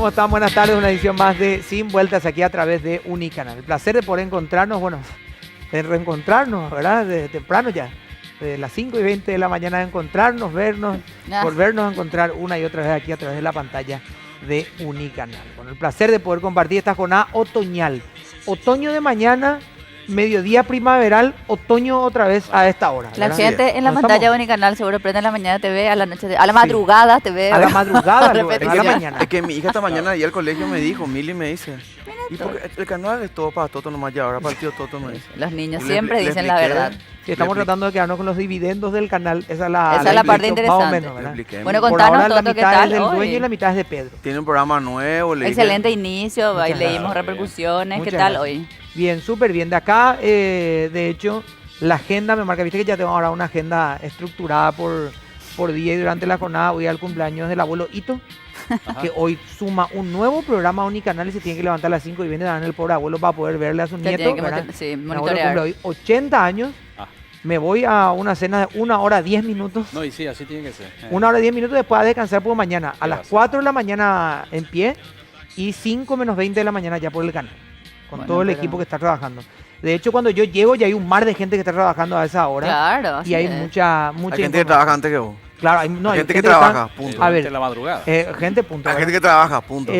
¿Cómo están? Buenas tardes, una edición más de Sin Vueltas aquí a través de Unicanal. El placer de poder encontrarnos, bueno, de reencontrarnos, ¿verdad? De temprano ya, de las 5:20 de la mañana de encontrarnos, vernos, volvernos a encontrar una y otra vez aquí a través de la pantalla de Unicanal. Con el placer de poder compartir esta jornada otoñal. Otoño de mañana, mediodía primaveral, otoño otra vez a esta hora. La ¿verdad? gente en la ¿No pantalla estamos? de Unicanal seguro prende en la mañana TV, a la noche, a la madrugada TV. A la madrugada, luego, a la Repetición. mañana. Es que mi hija esta mañana ahí al colegio me dijo, Mili me dice, ¿y porque el canal es todo para Toto nomás ya, ahora para el tío Toto me dice? Los niños Y siempre le dicen la expliqué, verdad. Sí, estamos tratando de quedarnos con los dividendos del canal. Esa es la parte explicación, interesante. más o menos, Le ¿verdad? expliqué. Bueno, Por contanos, ahora la Toto, ¿qué mitad es tal del hoy? dueño y la mitad es de Pedro. Tiene un programa nuevo, le dije. Excelente inicio, ahí Muchas leímos gracias. repercusiones. ¿Qué Muchas tal gracias. hoy? Bien, súper bien. De acá, de hecho, la agenda me marca, viste que ya tengo ahora una agenda estructurada por día y durante la jornada. Voy al cumpleaños del abuelo Ito, que hoy suma un nuevo programa a Unicanal y se tiene que levantar a las 5 y viene a dar el pobre abuelo para poder verle a su Te nieto. tienen que ¿verdad? sí, Mi abuelo cumple monitorear. hoy 80 años. Me voy a una cena de 1 hora 10 minutos. No, y sí, así tiene que ser. 1 hora 10 minutos después a descansar por mañana. A las Gracias. 4 de la mañana en pie y 5 menos 20 de la mañana ya por el canal. Con Bueno, todo el pero- equipo que está trabajando. De hecho, cuando yo llego ya hay un mar de gente que está trabajando a esa hora. Claro, así Y hay es. mucha Hay gente que información. trabaja antes que vos. Claro, hay, no, Hay hay gente que está- trabaja, punto. A ver, En la madrugada. gente, punto. Hay ¿verdad? gente que trabaja, punto.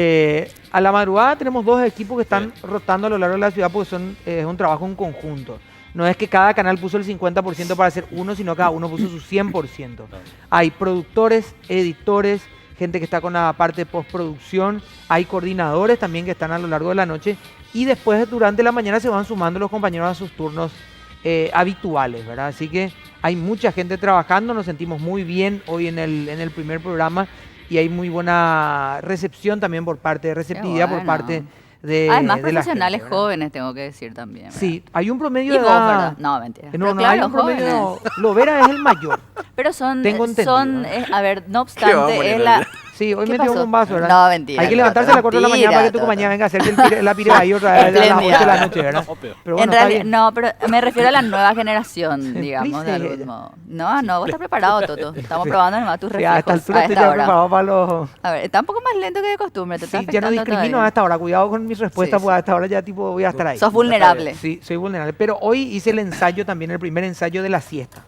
A la madrugada tenemos dos equipos que están rotando a lo largo de la ciudad porque es un trabajo en conjunto. No es que cada canal puso el 50% para hacer uno, sino cada uno puso su 100%. Hay productores, editores, gente que está con la parte de postproducción, hay coordinadores también que están a lo largo de la noche y después durante la mañana se van sumando los compañeros a sus turnos habituales, ¿verdad? Así que hay mucha gente trabajando, nos sentimos muy bien hoy en el primer programa y hay muy buena recepción también por parte, receptividad por bueno. parte de Además, de la profesionales gente, ¿verdad? jóvenes, tengo que decir también. ¿verdad? Sí, hay un promedio Y de vos, edad. ¿verdad? No, mentira. No, Pero no, claro, hay un promedio. jóvenes. Lovera es el mayor. Pero son, Tengo entendido, son ¿eh? a ver, no ¿Qué va a obstante, morir es el la... día? Sí, hoy ¿Qué me dio pasó? un vaso, ¿verdad? No, mentira. Hay que levantarse a las 4 de la mañana para que tu Mentira, compañera Toto. venga a hacer la pire ahí otra vez a las 8 de la Espléndida. noche, ¿verdad? Obvio. Pero En bueno, está realidad, bien. no, pero me refiero a la nueva generación, digamos, de Simplice. algún modo. No, vos estás preparado, Toto. Estamos probando nomás tus Sí, a esta reflejos altura a estoy esta ya hora. preparado para los... A ver, está un poco más lento que de costumbre, te está Sí, ya no afectando discrimino todavía. a esta hora. Cuidado con mis respuestas, Sí, pues sí. a esta hora ya tipo voy a estar ahí. Sos vulnerable. Sí, soy vulnerable. Pero hoy hice el ensayo también, el primer ensayo de la siesta.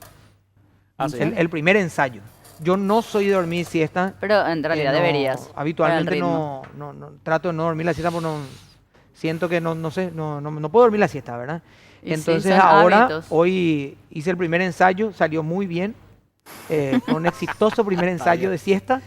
Ah, sí. El primer ensayo. Yo no soy de dormir siesta. Pero en realidad no, deberías. Habitualmente para el ritmo. no trato de no dormir la siesta porque siento que no sé, no puedo dormir la siesta, ¿verdad? Y sí, Entonces son ahora, hábitos. hoy hice el primer ensayo, salió muy bien. Fue un exitoso primer ensayo de siesta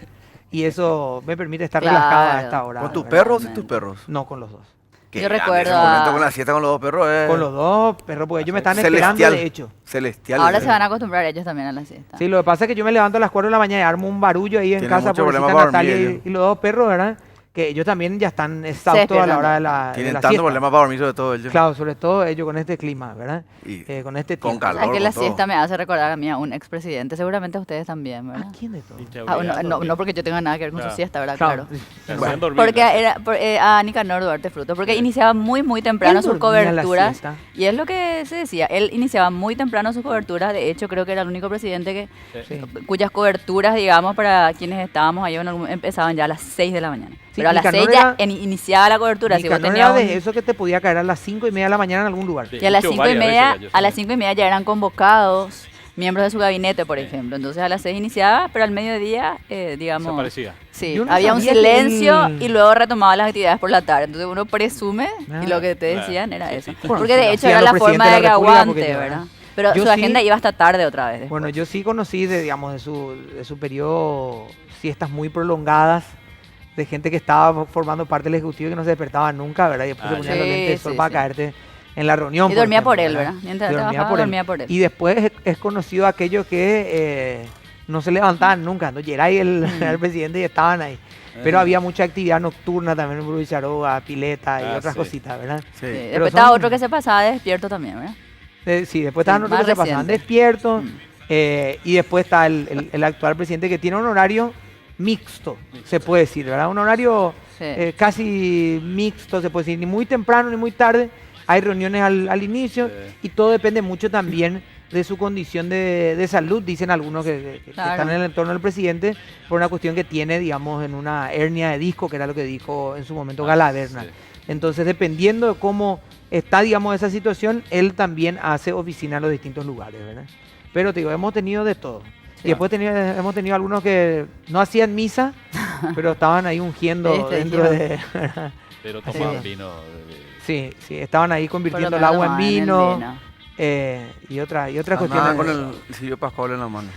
y eso me permite estar Claro. relajada a esta hora. ¿Con tus ¿verdad? perros o sin tus perros? No, con los dos. Qué Yo grande recuerdo ese momento a- con la siesta con los dos perros es Con los dos perros, porque ellos me están esperando, celestial. de hecho. Celestial. Ahora se van a acostumbrar ellos también a la siesta. Sí, lo que pasa es que yo me levanto a las 4 de la mañana y armo un barullo ahí en Tienen casa, mucho problema pobrecita para dormir Natalia ellos. y los dos perros, ¿verdad? Que ellos también ya están exhaustos a la despiertan. hora de la Tienen de la tanto siesta. problema para dormir sobre todo ellos. Claro, sobre todo ellos con este clima, ¿verdad? Y Con este con tiempo. calor. ¿Sabes que la con todo. siesta me hace recordar a mí a un expresidente? Seguramente a ustedes también, ¿verdad? ¿A quién de todos? Y te Ah, obligan a no, dormir. no porque yo tenga nada que ver con su Claro. siesta, ¿verdad? Claro. Te hacían dormir, Porque ¿no? era a Nicanor Duarte Fruto, porque iniciaba muy temprano Él sus dormía la coberturas. siesta. Y es lo que se decía, él iniciaba muy temprano sus coberturas. De hecho, creo que era el único presidente Sí. cuyas coberturas, digamos, para quienes estábamos ahí, empezaban ya a las 6 de la mañana. Sí, Pero a las Nicanor 6 ya era- iniciaba la cobertura. Si vos Nicanor tenías era un- de eso que te podía caer a las 5:30 de la mañana en algún lugar. Sí. Y a las Dicho 5:30, varias veces, a las sí. 5:30 ya eran convocados miembros de su gabinete, por ejemplo. Entonces a las 6 iniciaba, pero al mediodía, digamos... Desaparecía. Sí, Yo no había un sabía que silencio él- y luego retomaba las actividades por la tarde. Entonces uno presume, Ah, y lo que te claro. decían era Sí, eso. sí. Bueno, Porque sí, de lo hecho hacían era los la forma presidentes de de que la República aguante, porque yo, ¿verdad? ¿verdad? Pero Yo su sí- agenda iba hasta tarde otra vez. Bueno, yo sí conocí digamos, de su periodo siestas muy prolongadas de gente que estaba formando parte del ejecutivo y que no se despertaba nunca, ¿verdad? Y después Ah, se ponían sí. los lentes de sol Sí, para sí. caerte en la reunión. Y dormía ejemplo, por él, ¿verdad? Mientras trabajaba, dormía por él. Y después es conocido aquello que no se levantaban nunca, ¿no? Geray era el presidente y estaban ahí. Pero había mucha actividad nocturna también en Brucharoga, pileta y Ah, otras sí. cositas, ¿verdad? Sí. Sí, Pero después estaba son- otro que se pasaba despierto también, ¿verdad? Sí, después estaban otros más que se pasaban reciente. despiertos. Mm. Y después está el actual presidente que tiene un horario mixto, se puede decir, ¿verdad? Un horario Sí. casi mixto, se puede decir, ni muy temprano ni muy tarde. Hay reuniones al inicio Sí. y todo depende mucho también de su condición de salud, dicen algunos que Claro. están en el entorno del presidente, por una cuestión que tiene, digamos, en una hernia de disco, que era lo que dijo en su momento Galaverna. sí. Entonces, dependiendo de cómo está, digamos, esa situación, él también hace oficina en los distintos lugares, ¿verdad? Pero te digo, hemos tenido de todo. Y después hemos tenido algunos que no hacían misa, pero estaban ahí ungiendo dentro de... Pero Así toman es. vino. Sí, estaban ahí Por lo convirtiendo el menos agua en tomaban el vino, vino. y otras Andaba cuestiones. con el Silvio Pascual en la mano.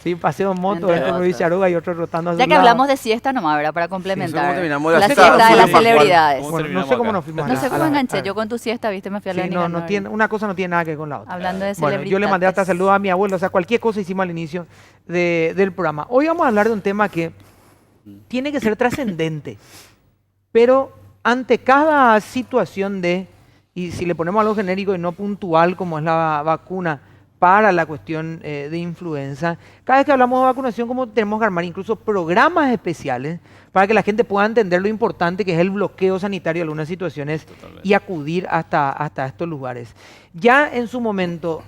Sí, paseo en moto, Entre este Luis otras. Charuga y otro rotando a Ya su que lado. hablamos de siesta nomás, ¿verdad? Para complementar. ¿cómo terminamos? La La siesta siesta de las de Pascual. celebridades. ¿Cómo Bueno, no terminamos sé cómo acá? nos fuimos No a sé la- cómo a la- enganché. a- Yo con tu siesta, viste, me fui a la Sí, no tiene, una cosa no tiene nada que ver con la otra. Hablando de Bueno, yo le mandé hasta celebridades. saludos a mi abuelo, o sea, cualquier cosa hicimos al inicio del programa. Hoy vamos a hablar de un tema que tiene que ser trascendente, pero ante cada situación y si le ponemos algo genérico y no puntual como es la vacuna para la cuestión de influenza, cada vez que hablamos de vacunación, como tenemos que armar incluso programas especiales para que la gente pueda entender lo importante que es el bloqueo sanitario de algunas situaciones Totalmente. y acudir hasta estos lugares. Ya en su momento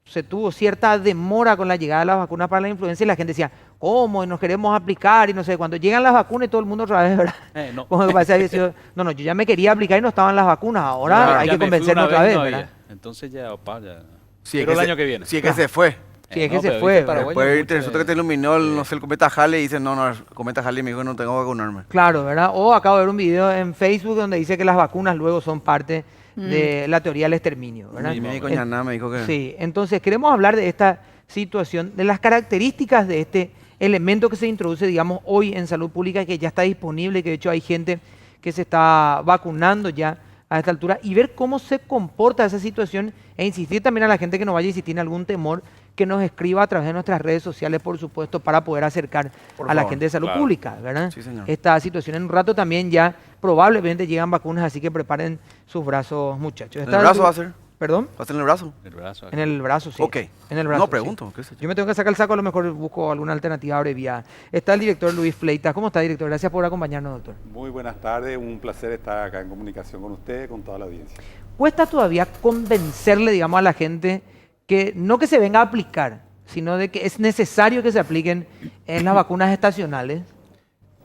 se tuvo cierta demora con la llegada de las vacunas para la influenza y la gente decía, ¿cómo? Y nos queremos aplicar y no sé, cuando llegan las vacunas y todo el mundo otra vez, ¿verdad? No. Como que parece había sido, no, yo ya me quería aplicar y no estaban las vacunas, ahora Ya hay me que fui convencernos una otra vez, no ¿verdad? había. Entonces ya, opa, ya. Sí, Pero es el que año que viene. Sí, es que se fue. Sí, es que No, se pero fue, viste, ¿verdad? Paraguay Después mucho resulta que te iluminó el, no sé, el cometa Halley y dice, no, el cometa Halley me dijo que no tengo que vacunarme. Claro, ¿verdad? O acabo de ver un video en Facebook donde dice que las vacunas luego son parte de la teoría del exterminio, ¿verdad? Mi médico En- Ñaná me dijo que... Sí, entonces queremos hablar de esta situación, de las características de este elemento que se introduce, digamos, hoy en salud pública, que ya está disponible, que de hecho hay gente que se está vacunando ya a esta altura, y ver cómo se comporta esa situación e insistir también a la gente que nos vaya y si tiene algún temor, que nos escriba a través de nuestras redes sociales, por supuesto, para poder acercar Por a la favor. gente de salud Claro. pública, ¿verdad? Sí, señor. Esta situación en un rato también ya probablemente llegan vacunas, así que preparen sus brazos, muchachos. ¿En el Esta- brazo va a ser? ¿Perdón? ¿Va a ser en el brazo? El brazo. En el brazo, sí. Ok. En el brazo. No, sí. pregunto. ¿Qué sé yo? Yo me tengo que sacar el saco, a lo mejor busco alguna alternativa abreviada. Está el director Luis Fleitas. ¿Cómo está, director? Gracias por acompañarnos, doctor. Muy buenas tardes, un placer estar acá en comunicación con usted, con toda la audiencia. ¿Cuesta todavía convencerle, digamos, a la gente que no que se venga a aplicar, sino de que es necesario que se apliquen en las vacunas estacionales?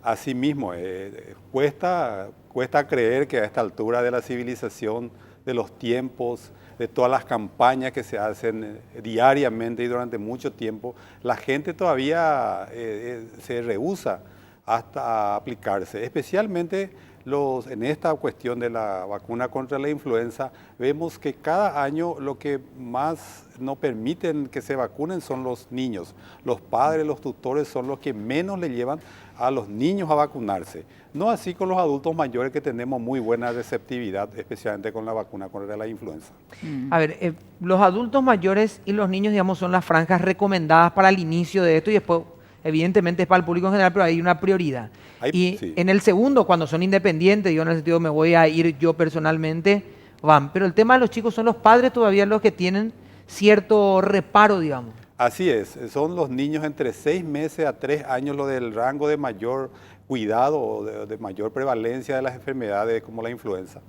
Asimismo, cuesta creer que a esta altura de la civilización, de los tiempos, de todas las campañas que se hacen diariamente y durante mucho tiempo, la gente todavía se rehúsa hasta a aplicarse, especialmente en esta cuestión de la vacuna contra la influenza, vemos que cada año lo que más no permiten que se vacunen son los niños. Los padres, los tutores son los que menos le llevan a los niños a vacunarse. No así con los adultos mayores que tenemos muy buena receptividad, especialmente con la vacuna contra la influenza. A ver, los adultos mayores y los niños, digamos, son las franjas recomendadas para el inicio de esto y después, evidentemente, es para el público en general, pero hay una prioridad. Y Sí. en el segundo, cuando son independientes, yo en el sentido me voy a ir yo personalmente, van. Pero el tema de los chicos son los padres todavía los que tienen cierto reparo, digamos. Así es, son los niños entre 6 meses a 3 años lo del rango de mayor cuidado o de mayor prevalencia de las enfermedades como la influenza.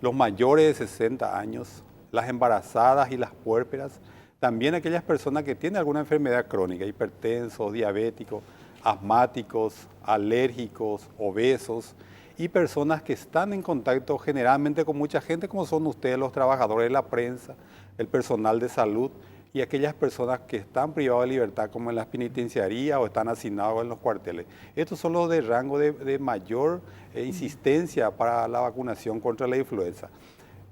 Los mayores de 60 años, las embarazadas y las puérperas, también aquellas personas que tienen alguna enfermedad crónica, hipertensos, diabéticos, asmáticos, alérgicos, obesos y personas que están en contacto generalmente con mucha gente como son ustedes, los trabajadores de la prensa, el personal de salud y aquellas personas que están privados de libertad como en las penitenciarías o están hacinados en los cuarteles. Estos son los de rango de mayor insistencia para la vacunación contra la influenza.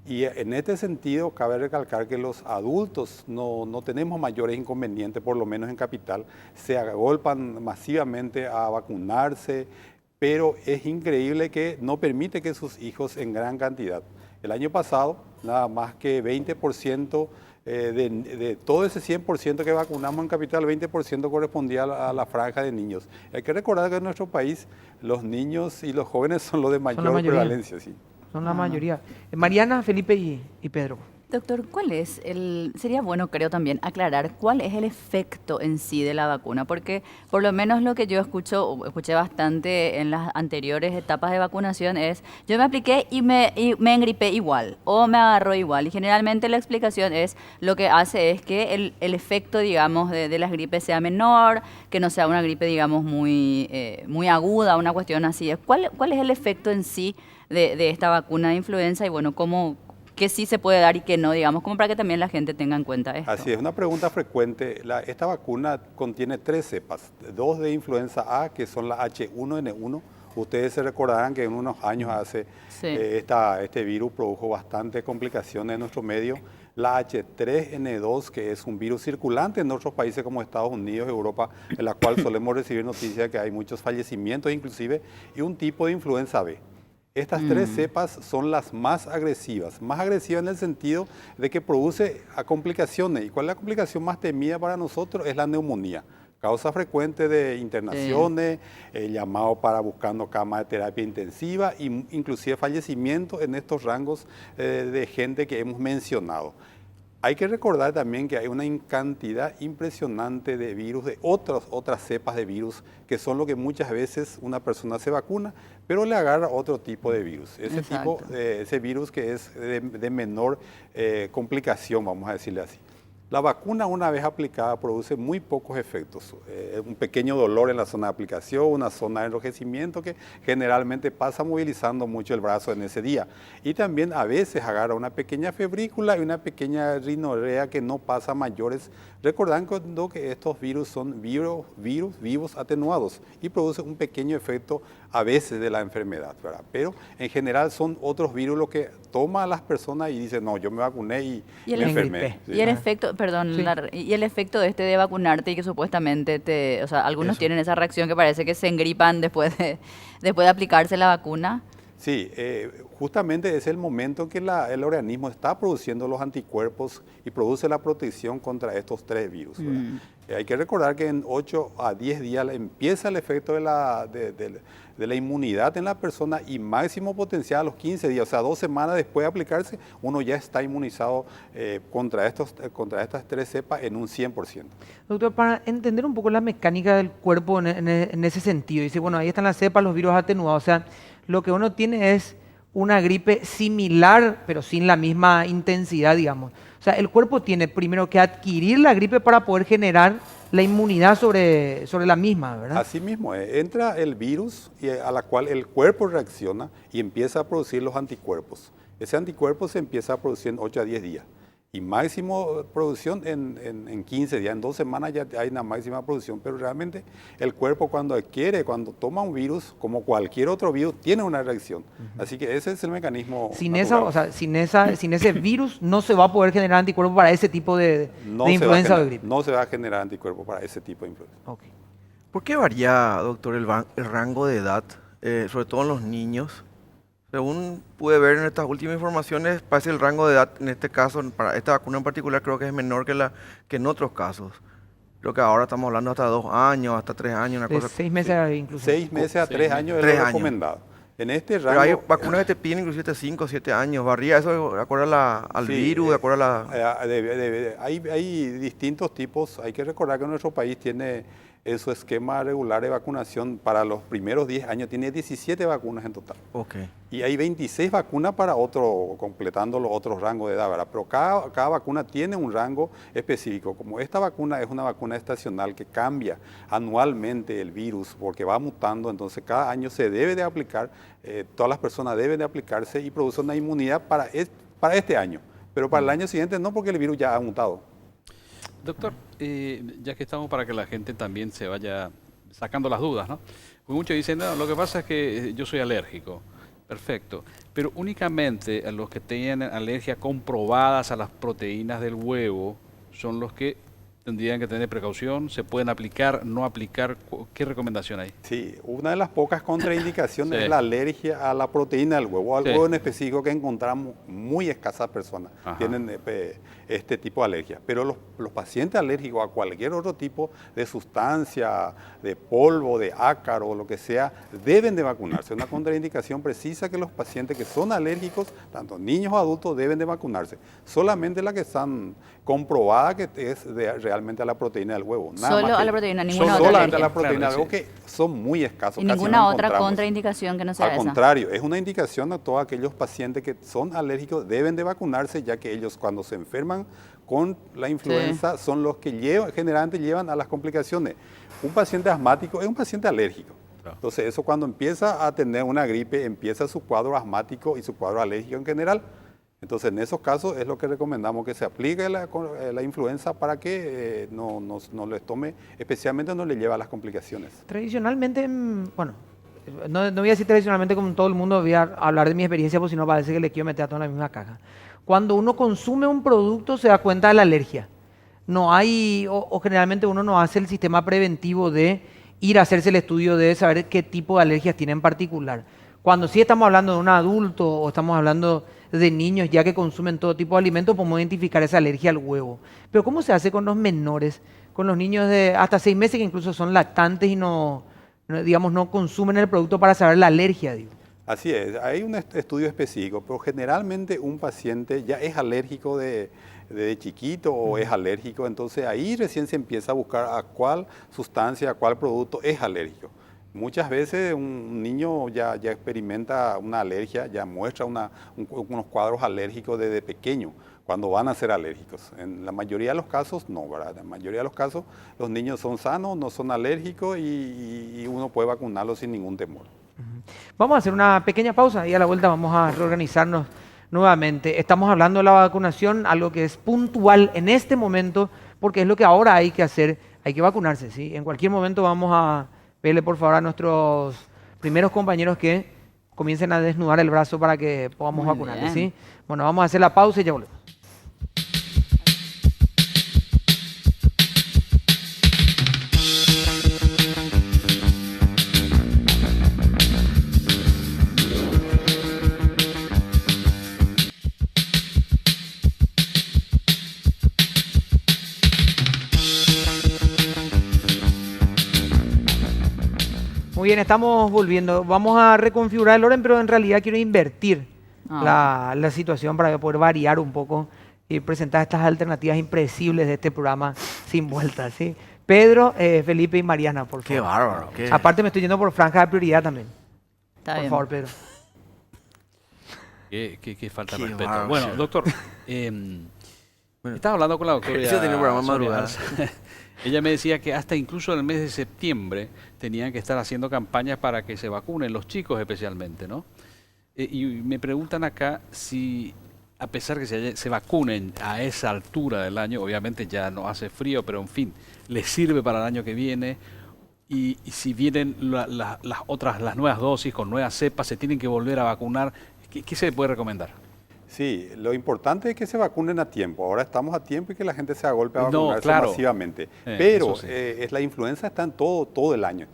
Y en este sentido, cabe recalcar que los adultos no tenemos mayores inconvenientes, por lo menos en Capital, se agolpan masivamente a vacunarse, pero es increíble que no permite que sus hijos en gran cantidad. El año pasado, nada más que 20% de todo ese 100% que vacunamos en Capital, 20% correspondía a la franja de niños. Hay que recordar que en nuestro país los niños y los jóvenes son los de mayor mayoría. prevalencia. Sí. Son la mayoría. Mariana, Felipe y Pedro. Doctor, sería bueno, creo también, aclarar cuál es el efecto en sí de la vacuna, porque por lo menos lo que yo escuché bastante en las anteriores etapas de vacunación es, yo me apliqué y me engripé igual, o me agarró igual, y generalmente la explicación es, lo que hace es que el efecto, digamos, de las gripes sea menor, que no sea una gripe, digamos, muy aguda, una cuestión así. ¿Cuál es el efecto en sí de esta vacuna de influenza y bueno, qué sí se puede dar y qué no, digamos, como para que también la gente tenga en cuenta esto? Así es, una pregunta frecuente. Esta vacuna contiene 3 cepas, 2 de influenza A, que son la H1N1. Ustedes se recordarán que en unos años Sí. este virus produjo bastantes complicaciones en nuestro medio. La H3N2, que es un virus circulante en otros países como Estados Unidos, Europa, en la cual solemos recibir noticias de que hay muchos fallecimientos inclusive, y un tipo de influenza B. Estas 3 cepas son las más agresivas en el sentido de que produce complicaciones. ¿Y cuál es la complicación más temida para nosotros? Es la neumonía. Causa frecuente de internaciones, llamado para buscando cama de terapia intensiva e inclusive fallecimientos en estos rangos de gente que hemos mencionado. Hay que recordar también que hay una cantidad impresionante de virus, de otras cepas de virus, que son lo que muchas veces una persona se vacuna, pero le agarra otro tipo de virus. Ese virus que es de menor complicación, vamos a decirle así. La vacuna, una vez aplicada, produce muy pocos efectos. Un pequeño dolor en la zona de aplicación, una zona de enrojecimiento que generalmente pasa movilizando mucho el brazo en ese día. Y también a veces agarra una pequeña febrícula y una pequeña rinorrea que no pasa a mayores, recordando que estos virus son virus vivos atenuados y producen un pequeño efecto a veces de la enfermedad, ¿verdad? Pero en general son otros virus los que toma a las personas y dicen, no, yo me vacuné y me enfermé. Y el efecto, perdón, Sí. y el efecto de vacunarte y que supuestamente o sea, algunos Eso. tienen esa reacción que parece que se engripan después de aplicarse la vacuna. Sí, justamente es el momento en que el organismo está produciendo los anticuerpos y produce la protección contra estos 3 virus, ¿verdad? Hay que recordar que en 8 a 10 días empieza el efecto de la inmunidad en la persona y máximo potencial a los 15 días, o sea, 2 semanas después de aplicarse, uno ya está inmunizado contra estas 3 cepas en un 100%. Doctor, para entender un poco la mecánica del cuerpo en ese sentido, dice, bueno, ahí están las cepas, los virus atenuados, o sea, lo que uno tiene es una gripe similar, pero sin la misma intensidad, digamos. O sea, el cuerpo tiene primero que adquirir la gripe para poder generar la inmunidad sobre la misma, ¿verdad? Así mismo, entra el virus a la cual el cuerpo reacciona y empieza a producir los anticuerpos. Ese anticuerpo se empieza a producir en 8 a 10 días. Y máximo producción en 15 días, en 2 semanas ya hay una máxima producción, pero realmente el cuerpo cuando toma un virus, como cualquier otro virus, tiene una reacción. Así que ese es el mecanismo natural. O sea, sin ese virus no se va a poder generar anticuerpos para ese tipo de influenza o de gripe. No se va a generar anticuerpos para ese tipo de influenza. Okay. ¿Por qué varía, doctor, el rango de edad, sobre todo en los niños? Según pude ver en estas últimas informaciones, parece el rango de edad, en este caso, para esta vacuna en particular, creo que es menor que en otros casos. Creo que ahora estamos hablando hasta 2 años, hasta 3 años, una De cosa. 6 meses incluso. 6 meses a 3 años es 3 lo años. recomendado. En este Pero hay rango, vacunas que te piden inclusive de 5 o 7 años. ¿Varía eso de acuerdo al sí, virus, de acuerdo a la...? hay distintos tipos. Hay que recordar que nuestro país tiene en su esquema regular de vacunación para los primeros 10 años, tiene 17 vacunas en total. Ok. Y hay 26 vacunas para completando los otros rangos de edad, ¿verdad? Pero cada vacuna tiene un rango específico. Como esta vacuna es una vacuna estacional que cambia anualmente el virus porque va mutando, entonces cada año se debe de aplicar, todas las personas deben de aplicarse y produce una inmunidad para este año. Pero para el año siguiente no, porque el virus ya ha mutado. Doctor, ya que estamos para que la gente también se vaya sacando las dudas, ¿no? Porque muchos dicen, no, lo que pasa es que yo soy alérgico. Perfecto. Pero únicamente a los que tienen alergia comprobadas a las proteínas del huevo son los que tendrían que tener precaución? ¿Se pueden aplicar, no aplicar? ¿Qué recomendación hay? Sí, una de las pocas contraindicaciones Sí. es la alergia a la proteína del huevo, al Sí. huevo en específico que encontramos muy escasas personas Ajá. tienen este tipo de alergia. Pero los pacientes alérgicos a cualquier otro tipo de sustancia, de polvo, de ácaro o lo que sea, deben de vacunarse. Una contraindicación precisa que los pacientes que son alérgicos, tanto niños o adultos, deben de vacunarse. Solamente la que están comprobada que es realmente a la proteína del huevo. Nada Solo más a que- la proteína, ninguna otra solamente a la alergia. proteína del Claro, huevo, que son muy escasos. Y casi ninguna no otra encontramos. contraindicación que no sea Al esa. contrario, es una indicación a todos aquellos pacientes que son alérgicos, deben de vacunarse, ya que ellos cuando se enferman con la influenza son los que generalmente llevan a las complicaciones. Un paciente asmático es un paciente alérgico. Claro. Entonces eso cuando empieza a tener una gripe, empieza su cuadro asmático y su cuadro alérgico en general. Entonces en esos casos es lo que recomendamos que se aplique la influenza para que no les tome, especialmente no le lleve a las complicaciones. Tradicionalmente, bueno, no voy a decir tradicionalmente como todo el mundo, voy a hablar de mi experiencia, porque si no parece que le quiero meter a todo en la misma caja. Cuando uno consume un producto se da cuenta de la alergia. No hay, o generalmente uno no hace el sistema preventivo de ir a hacerse el estudio de saber qué tipo de alergias tiene en particular. Cuando sí estamos hablando de un adulto o estamos hablando de niños ya que consumen todo tipo de alimentos, podemos identificar esa alergia al huevo. Pero ¿cómo se hace con los menores, con los niños de hasta 6 meses que incluso son lactantes y digamos, no consumen el producto para saber la alergia? Digo. Así es, hay un estudio específico, pero generalmente un paciente ya es alérgico de chiquito o es alérgico, entonces ahí recién se empieza a buscar a cuál sustancia, a cuál producto es alérgico. Muchas veces un niño ya experimenta una alergia, ya muestra unos cuadros alérgicos desde pequeño, cuando van a ser alérgicos. En la mayoría de los casos no, ¿verdad? En la mayoría de los casos los niños son sanos, no son alérgicos y uno puede vacunarlos sin ningún temor. Vamos a hacer una pequeña pausa y a la vuelta vamos a reorganizarnos nuevamente. Estamos hablando de la vacunación, algo que es puntual en este momento, porque es lo que ahora hay que hacer, hay que vacunarse, ¿sí? En cualquier momento vamos a pedirle por favor a nuestros primeros compañeros que comiencen a desnudar el brazo para que podamos Muy vacunarles, bien. ¿sí? Bueno, vamos a hacer la pausa y ya volvemos. Muy bien, estamos volviendo. Vamos a reconfigurar el orden, pero en realidad quiero invertir la situación para poder variar un poco y presentar estas alternativas impredecibles de este programa sin vueltas, ¿sí? Pedro, Felipe y Mariana, por favor. Qué bárbaro. Aparte me estoy yendo por franja de prioridad también. Está Por bien. favor, Pedro. Qué falta de Qué respeto. bárbaro. Bueno, doctor, estaba hablando con la doctora. Ese tenía un programa de Sonia madrugada. Arce. Ella me decía que hasta incluso en el mes de septiembre tenían que estar haciendo campañas para que se vacunen, los chicos especialmente, ¿no? Y me preguntan acá si, a pesar que se vacunen a esa altura del año, obviamente ya no hace frío, pero en fin, les sirve para el año que viene. Y si vienen las nuevas dosis con nuevas cepas, se tienen que volver a vacunar. ¿Qué se puede recomendar? Sí, lo importante es que se vacunen a tiempo. Ahora estamos a tiempo y que la gente se agolpe a No, vacunarse claro. masivamente. Pero eso sí. la influenza está en todo el año.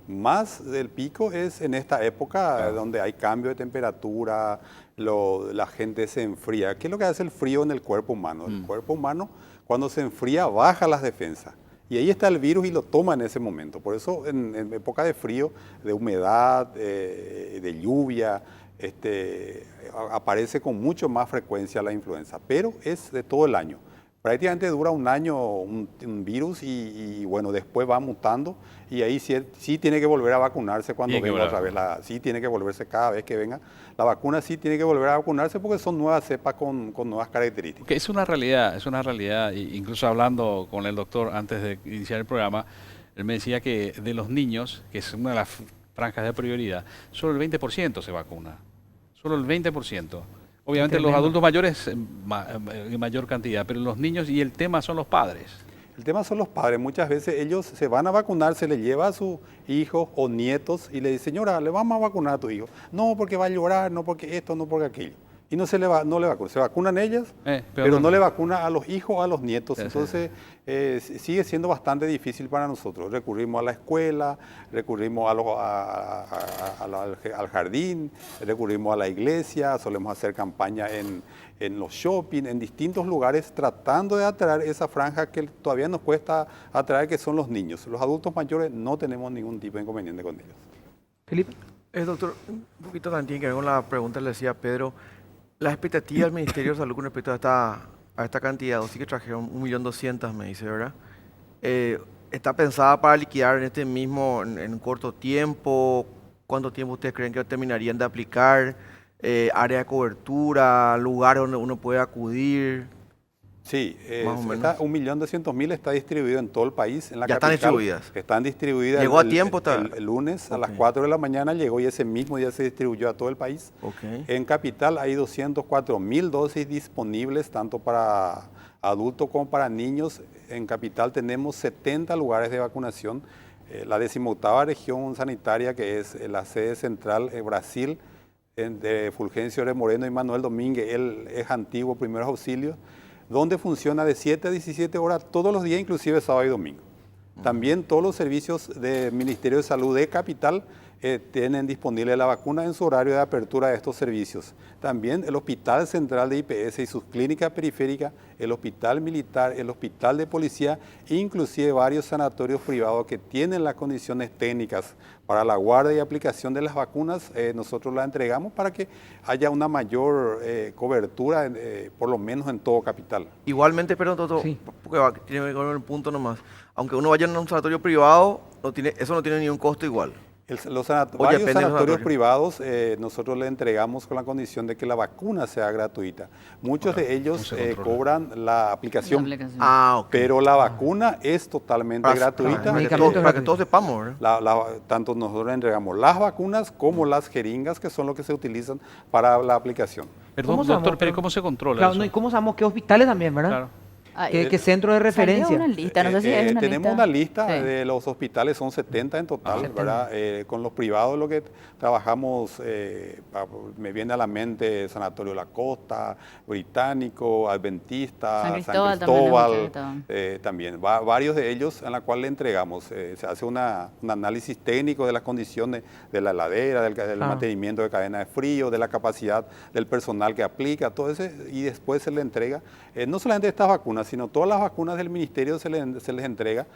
Más del pico es en esta época donde hay cambio de temperatura, la gente se enfría. ¿Qué es lo que hace el frío en el cuerpo humano? El cuerpo humano, cuando se enfría, baja las defensas. Y ahí está el virus y lo toma en ese momento. Por eso en época de frío, de humedad, de lluvia, aparece con mucho más frecuencia la influenza, pero es de todo el año. Prácticamente dura un año un virus y bueno, después va mutando y ahí sí tiene que volver a vacunarse cuando Tiene que venga volver. otra vez. Sí tiene que volverse cada vez que venga la vacuna, sí tiene que volver a vacunarse porque son nuevas cepas con nuevas características. Porque es una realidad, incluso hablando con el doctor antes de iniciar el programa, él me decía que de los niños, que es una de las franjas de prioridad, solo el 20% se vacuna, solo el 20%. Obviamente los Tremendo. adultos mayores en mayor cantidad, pero los niños y el tema son los padres. El tema son los padres. Muchas veces ellos se van a vacunar, se les lleva a sus hijos o nietos y le dice, señora, le vamos a vacunar a tu hijo. No, porque va a llorar, no porque esto, no porque aquello. y no le vacuna. Se vacunan ellas, pero no le vacuna a los hijos o a los nietos. Entonces, sigue siendo bastante difícil para nosotros. Recurrimos a la escuela, recurrimos al jardín, recurrimos a la iglesia, solemos hacer campaña en los shopping, en distintos lugares, tratando de atraer esa franja que todavía nos cuesta atraer, que son los niños. Los adultos mayores no tenemos ningún tipo de inconveniente con ellos. Felipe. Doctor, un poquito también tiene que ver con la pregunta que le decía Pedro. La expectativa del Ministerio de Salud con respecto a esta cantidad, sí que trajeron 1.200.000, me dice, ¿verdad? ¿Está pensada para liquidar en un corto tiempo? ¿Cuánto tiempo ustedes creen que terminarían de aplicar? ¿Área de cobertura? ¿Lugares donde uno puede acudir? Sí, más o menos. 1.200.000 está distribuido en todo el país. En la ¿Ya capital, están distribuidas? Están distribuidas. ¿Llegó a tiempo? El lunes a las 4 de la mañana llegó y ese mismo día se distribuyó a todo el país. Okay. En capital hay 204.000 dosis disponibles, tanto para adultos como para niños. En capital tenemos 70 lugares de vacunación. La 18ª región sanitaria, que es la sede central en Brasil, de Fulgencio de Moreno y Manuel Domínguez, él es antiguo primeros auxilios, donde funciona de 7 a 17 horas todos los días, inclusive sábado y domingo. También todos los servicios del Ministerio de Salud de Capital tienen disponible la vacuna en su horario de apertura de estos servicios. También el Hospital Central de IPS y sus clínicas periféricas, el Hospital Militar, el Hospital de Policía, inclusive varios sanatorios privados que tienen las condiciones técnicas para la guardia y aplicación de las vacunas, nosotros las entregamos para que haya una mayor cobertura, por lo menos en todo Capital. Igualmente, pero Sí. porque tiene que ver con el punto nomás. Aunque uno vaya a un sanatorio privado, eso no tiene ningún costo igual. Varios depende del sanatorios sanatorio. privados nosotros le entregamos con la condición de que la vacuna sea gratuita. Muchos de ellos cobran la aplicación, Ah, ok. pero la vacuna es totalmente gratuita. Para que todos sepamos, ¿verdad? Tanto nosotros entregamos las vacunas como las jeringas, que son lo que se utilizan para la aplicación. Perdón, ¿Cómo doctor, sabemos? pero ¿cómo se controla Claro, eso? no, ¿y cómo sabemos qué hospitales también, verdad? Claro. ¿Qué centro de referencia? Salió una lista, no sé si es una Tenemos lista. una lista Sí. de los hospitales, son 70 en total, 70. ¿verdad? Con los privados lo que trabajamos, me viene a la mente Sanatorio La Costa, Británico, Adventista, San San Cristóbal Cristóbal, también, también. Varios de ellos en la cual le entregamos. Se hace un análisis técnico de las condiciones de la heladera, del mantenimiento de cadena de frío, de la capacidad del personal que aplica, todo eso, y después se le entrega, no solamente estas vacunas, sino todas las vacunas del ministerio se les entrega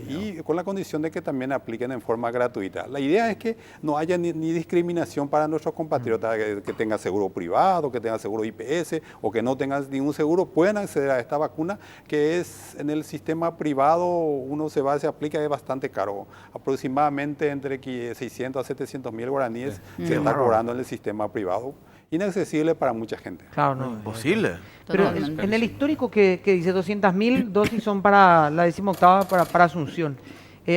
y con la condición de que también apliquen en forma gratuita. La idea es que no haya ni discriminación para nuestros compatriotas que tengan seguro privado, que tengan seguro IPS o que no tengan ningún seguro, puedan acceder a esta vacuna que es en el sistema privado, se aplica, es bastante caro, aproximadamente entre 600 a 700.000 guaraníes se está cobrando en el sistema privado. Inaccesible para mucha gente. Claro, no. Imposible. Pero Totalmente. en el histórico que dice 200.000 dosis son para la 18ª para Asunción.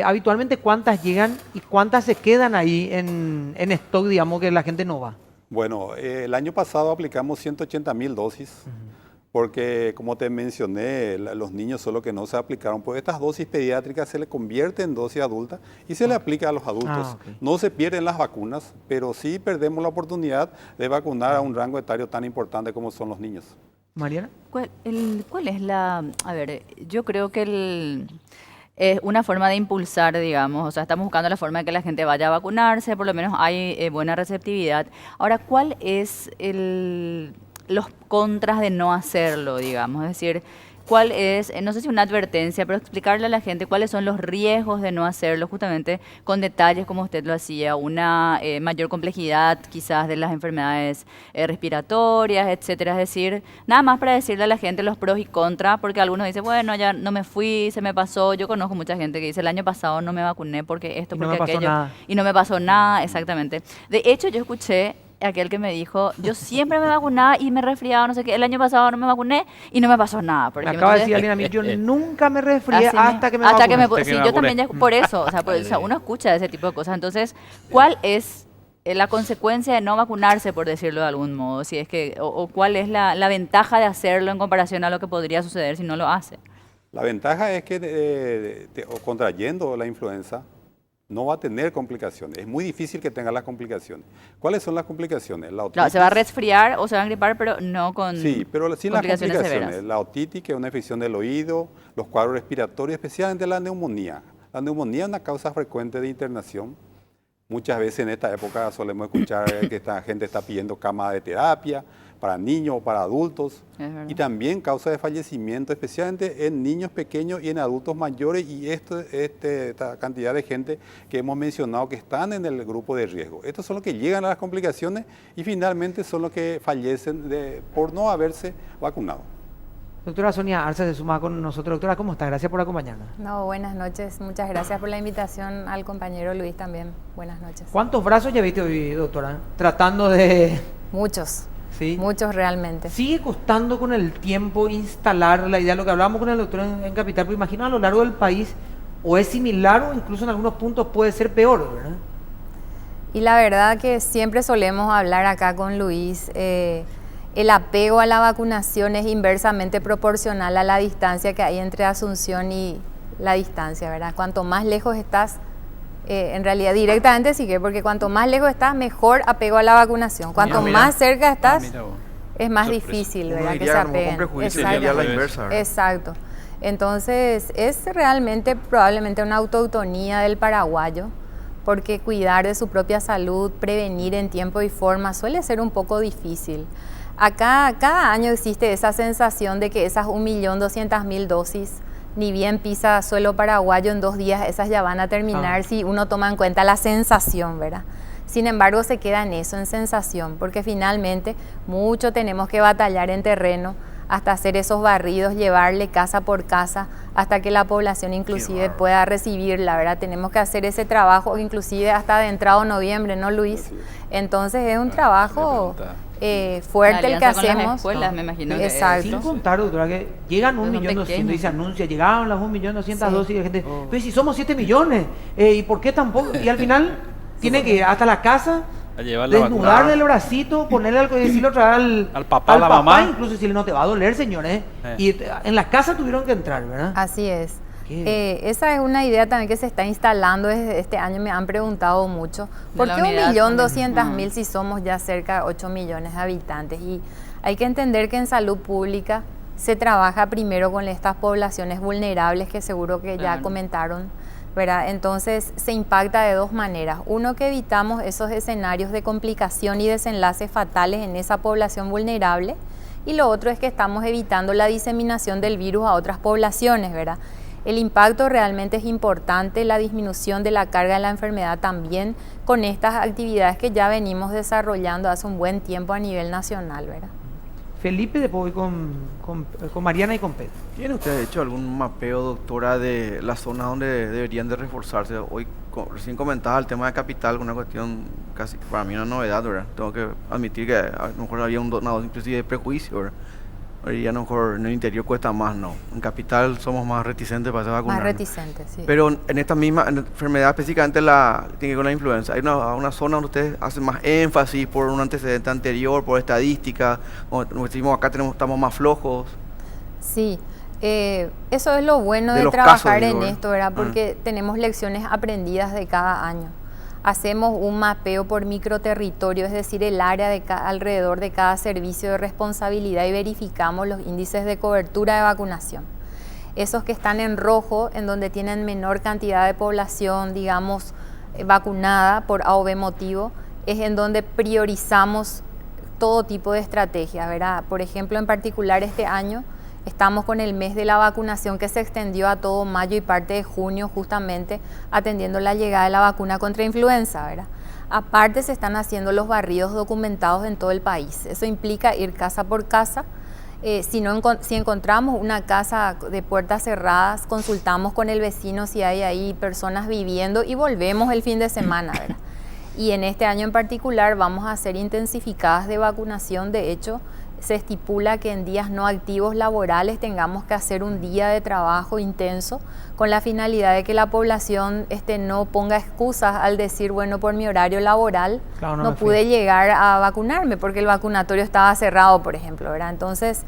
Habitualmente, ¿cuántas llegan y cuántas se quedan ahí en stock, digamos, que la gente no va? Bueno, el año pasado aplicamos 180.000 dosis, porque como te mencioné, los niños solo que no se aplicaron, pues estas dosis pediátricas se le convierten en dosis adultas y se le aplica a los adultos. Ok. No se pierden las vacunas, pero sí perdemos la oportunidad de vacunar a un rango etario tan importante como son los niños. Mariana. ¿Cuál es la...? A ver, yo creo que es una forma de impulsar, digamos, o sea, estamos buscando la forma de que la gente vaya a vacunarse, por lo menos hay buena receptividad. Ahora, ¿cuál es los contras de no hacerlo, digamos? Es decir, ¿cuál es, no sé si una advertencia, pero explicarle a la gente cuáles son los riesgos de no hacerlo, justamente con detalles como usted lo hacía, una mayor complejidad quizás de las enfermedades respiratorias, etcétera? Es decir, nada más para decirle a la gente los pros y contras, porque algunos dicen, bueno, ya no me fui, se me pasó. Yo conozco mucha gente que dice, el año pasado no me vacuné porque esto, Y no porque me pasó aquello. nada. Y no me pasó nada, exactamente. De hecho, yo escuché aquel que me dijo, yo siempre me vacunaba y me resfriaba, no sé qué, el año pasado no me vacuné y no me pasó nada. Por Me ejemplo. acaba de decir Entonces, alguien a mí, yo nunca me resfrié así hasta que me hasta vacuné. Hasta que sí, me yo vacuné. también, por eso, o sea, uno escucha ese tipo de cosas. Entonces, ¿cuál es la consecuencia de no vacunarse, por decirlo de algún modo? Si es que, o cuál es la ventaja de hacerlo en comparación a lo que podría suceder si no lo hace. La ventaja es que contrayendo la influenza, no va a tener complicaciones. Es muy difícil que tenga las complicaciones. ¿Cuáles son las complicaciones? La Claro, se va a otitis. resfriar o se va a gripar, pero no con Sí, pero sin las complicaciones complicaciones. severas. La otitis, que es una infección del oído, los cuadros respiratorios, especialmente la neumonía. La neumonía es una causa frecuente de internación. Muchas veces en esta época solemos escuchar que esta gente está pidiendo cama de terapia para niños o para adultos. Es verdad. Y también causa de fallecimiento, especialmente en niños pequeños y en adultos mayores. Y esta cantidad de gente que hemos mencionado que están en el grupo de riesgo. Estos son los que llegan a las complicaciones y finalmente son los que fallecen por no haberse vacunado. Doctora Sonia Arce se suma con nosotros. Doctora, ¿cómo está? Gracias por acompañarnos. No, buenas noches. Muchas gracias por la invitación al compañero Luis también. Buenas noches. ¿Cuántos brazos ya viste hoy, doctora? Tratando de... Muchos, ¿Sí? muchos realmente. Sigue costando con el tiempo instalar la idea, lo que hablábamos con el doctor en Capital, pero imagino a lo largo del país o es similar o incluso en algunos puntos puede ser peor, ¿verdad? Y la verdad que siempre solemos hablar acá con Luis, el apego a la vacunación es inversamente proporcional a la distancia que hay entre Asunción y la distancia, ¿verdad? Cuanto más lejos estás, en realidad directamente sí que, porque cuanto más lejos estás, mejor apego a la vacunación. Cuanto mira. más cerca estás, mira vos. es más Sorpresa. difícil, Uno ¿verdad? Que diría se a lo mejor con apeguen. prejuicio, sería la inversa, ¿verdad? Exacto. Entonces, es realmente probablemente una autoautonía del paraguayo, porque cuidar de su propia salud, prevenir en tiempo y forma, suele ser un poco difícil. Acá, cada año existe esa sensación de que esas 1.200.000 dosis, ni bien pisa suelo paraguayo en 2 días, esas ya van a terminar si uno toma en cuenta la sensación, ¿verdad? Sin embargo, se queda en eso, en sensación, porque finalmente mucho tenemos que batallar en terreno hasta hacer esos barridos, llevarle casa por casa, hasta que la población inclusive pueda recibirla, ¿verdad? Tenemos que hacer ese trabajo inclusive hasta de entrado noviembre, ¿no, Luis? Entonces es un trabajo fuerte el que alianza con las hacemos. escuelas, me imagino que es. Exacto. Sin contar, doctora, que llegan Son 1.200.000 y pequeños. se anuncia, llegaron las 1.200.000 Sí. dosis y la gente, pero si somos 7 millones, ¿y por qué tampoco? Y al final tiene que ir hasta la casa, A llevar la desnudarle vacuna. el bracito, ponerle algo y decirle otra vez Al papá, a la mamá. incluso decirle, no te va a doler, señores. Y en la casa tuvieron que entrar, ¿verdad? Así es. ¿Qué? Esa es una idea también que se está instalando desde este año, me han preguntado mucho. ¿Por la qué unidad 1.200.000 si somos ya cerca de 8 millones de habitantes? Y hay que entender que en salud pública se trabaja primero con estas poblaciones vulnerables que seguro que ya Claro. comentaron, ¿verdad? Entonces se impacta de 2 maneras. Uno, que evitamos esos escenarios de complicación y desenlaces fatales en esa población vulnerable. Y lo otro es que estamos evitando la diseminación del virus a otras poblaciones, ¿verdad? El impacto realmente es importante, la disminución de la carga de la enfermedad también, con estas actividades que ya venimos desarrollando hace un buen tiempo a nivel nacional, ¿verdad? Felipe, después voy con Mariana y con Pedro. ¿Tiene usted hecho algún mapeo, doctora, de las zonas donde deberían de reforzarse? Hoy recién comentaba el tema de capital, una cuestión casi para mí una novedad, ¿verdad? Tengo que admitir que a lo mejor había una dosis inclusive de prejuicio, ¿verdad? Y a lo mejor en el interior cuesta más, ¿no? En capital somos más reticentes para hacer vacunar. Más reticentes, sí. Pero en esta misma enfermedad, específicamente la tiene que ver con la influenza, hay una zona donde ustedes hacen más énfasis por un antecedente anterior, por estadística, como decimos acá estamos más flojos. Sí, eso es lo bueno De de los trabajar casos, digo, en ¿verdad? esto, ¿verdad? Porque tenemos lecciones aprendidas de cada año. Hacemos un mapeo por microterritorio, es decir, el área alrededor de cada servicio de responsabilidad, y verificamos los índices de cobertura de vacunación. Esos que están en rojo, en donde tienen menor cantidad de población, digamos, vacunada por A o B motivo, es en donde priorizamos todo tipo de estrategias, ¿verdad? Por ejemplo, en particular este año estamos con el mes de la vacunación que se extendió a todo mayo y parte de junio, justamente atendiendo la llegada de la vacuna contra influenza, ¿verdad? Aparte, se están haciendo los barridos documentados en todo el país. Eso implica ir casa por casa. Si encontramos una casa de puertas cerradas, consultamos con el vecino si hay ahí personas viviendo y volvemos el fin de semana, ¿verdad? Y en este año en particular vamos a hacer intensificadas de vacunación. De hecho, se estipula que en días no activos laborales tengamos que hacer un día de trabajo intenso con la finalidad de que la población no ponga excusas al decir, bueno, por mi horario laboral Claro, no me fui. pude llegar a vacunarme porque el vacunatorio estaba cerrado, por ejemplo, ¿verdad? Entonces,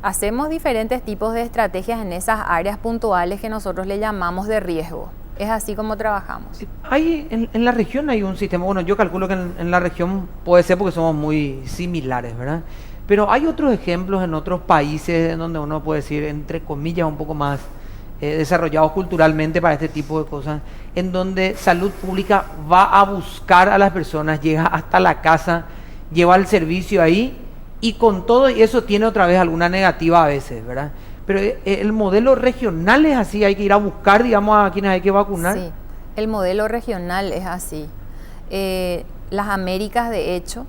hacemos diferentes tipos de estrategias en esas áreas puntuales que nosotros le llamamos de riesgo. Es así como trabajamos. Hay, en la región hay un sistema, bueno, yo calculo que en la región puede ser porque somos muy similares, ¿verdad? Pero hay otros ejemplos en otros países en donde uno puede decir, entre comillas, un poco más desarrollados culturalmente para este tipo de cosas, en donde salud pública va a buscar a las personas, llega hasta la casa, lleva el servicio ahí, y con todo eso tiene otra vez alguna negativa a veces, ¿verdad? Pero el modelo regional es así, hay que ir a buscar, digamos, a quienes hay que vacunar. Sí, el modelo regional es así. Las Américas, de hecho,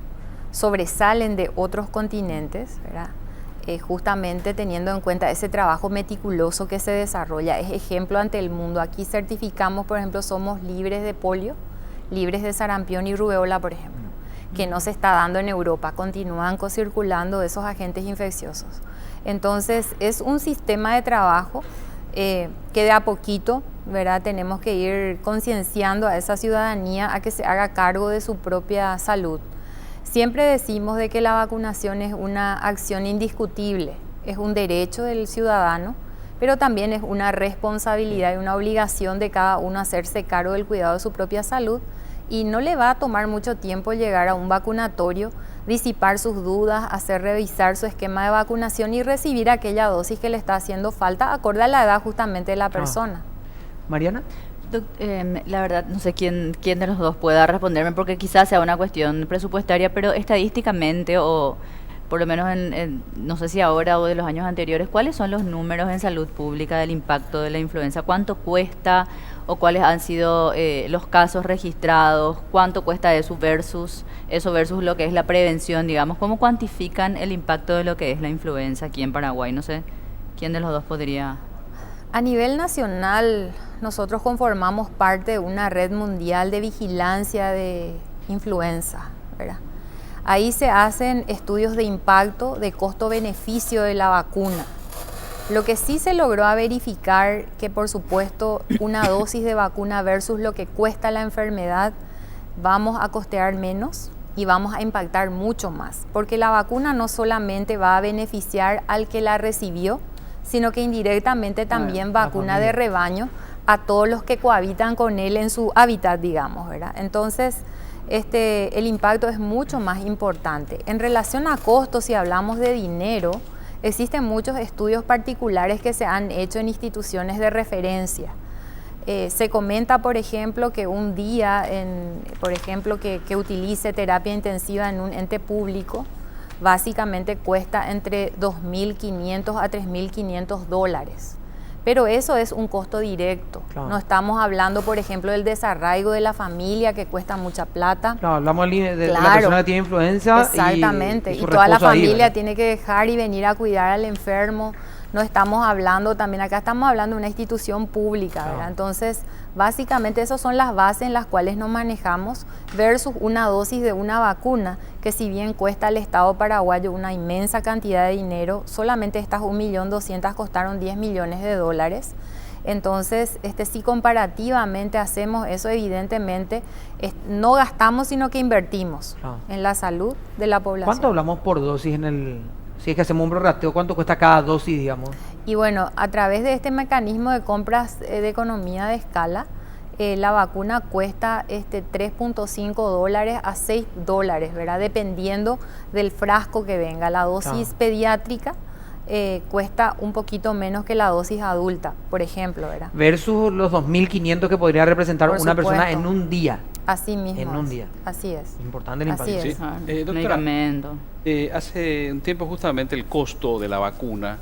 sobresalen de otros continentes, ¿verdad? Justamente teniendo en cuenta ese trabajo meticuloso que se desarrolla. Es ejemplo ante el mundo. Aquí certificamos, por ejemplo, somos libres de polio, libres de sarampión y rubeola, por ejemplo, que no se está dando en Europa. Continúan circulando esos agentes infecciosos. Entonces, es un sistema de trabajo que de a poquito, ¿verdad? Tenemos que ir concienciando a esa ciudadanía a que se haga cargo de su propia salud. Siempre decimos de que la vacunación es una acción indiscutible, es un derecho del ciudadano, pero también es una responsabilidad y una obligación de cada uno hacerse cargo del cuidado de su propia salud, y no le va a tomar mucho tiempo llegar a un vacunatorio, disipar sus dudas, hacer revisar su esquema de vacunación y recibir aquella dosis que le está haciendo falta acorde a la edad justamente de la persona. Mariana. La verdad, no sé quién de los dos pueda responderme, porque quizás sea una cuestión presupuestaria, pero estadísticamente, o por lo menos no sé si ahora o de los años anteriores, ¿cuáles son los números en salud pública del impacto de la influenza? ¿Cuánto cuesta o cuáles han sido los casos registrados? ¿Cuánto cuesta eso versus lo que es la prevención, digamos? ¿Cómo cuantifican el impacto de lo que es la influenza aquí en Paraguay? No sé quién de los dos podría... A nivel nacional, nosotros conformamos parte de una red mundial de vigilancia de influenza, ¿verdad? Ahí se hacen estudios de impacto, de costo-beneficio de la vacuna. Lo que sí se logró verificar que, por supuesto, una dosis de vacuna versus lo que cuesta la enfermedad, vamos a costear menos y vamos a impactar mucho más, porque la vacuna no solamente va a beneficiar al que la recibió, sino que indirectamente también vacuna de rebaño a todos los que cohabitan con él en su hábitat, digamos, ¿verdad? Entonces, el impacto es mucho más importante. En relación a costos, si hablamos de dinero, existen muchos estudios particulares que se han hecho en instituciones de referencia. Se comenta, por ejemplo, que un día, que utilice terapia intensiva en un ente público, básicamente cuesta entre $2.500 a $3.500. Pero eso es un costo directo. Claro. No estamos hablando, por ejemplo, del desarraigo de la familia, que cuesta mucha plata. Claro, hablamos de la persona que tiene influenza. Exactamente. Y su toda la reposo ahí, familia ¿verdad? tiene que dejar y venir a cuidar al enfermo. No estamos hablando también, acá estamos hablando de una institución pública, ¿verdad? Claro. Entonces, básicamente esas son las bases en las cuales nos manejamos versus una dosis de una vacuna que, si bien cuesta al Estado paraguayo una inmensa cantidad de dinero, solamente estas 1.200.000 costaron $10 millones. Entonces, si comparativamente hacemos eso, evidentemente no gastamos, sino que invertimos en la salud de la población. ¿Cuánto hablamos por dosis si es que hacemos un prorrateo, cuánto cuesta cada dosis, digamos? Y bueno, a través de este mecanismo de compras de economía de escala, la vacuna cuesta $3.5 a $6, ¿verdad? Dependiendo del frasco que venga. La dosis pediátrica cuesta un poquito menos que la dosis adulta, por ejemplo, ¿verdad? Versus los 2.500 que podría representar Por una persona supuesto. en un día. Así mismo. En un día. Así es. Importante el impacto. Así es. Sí. Doctora, medicamento. hace un tiempo justamente el costo de la vacuna,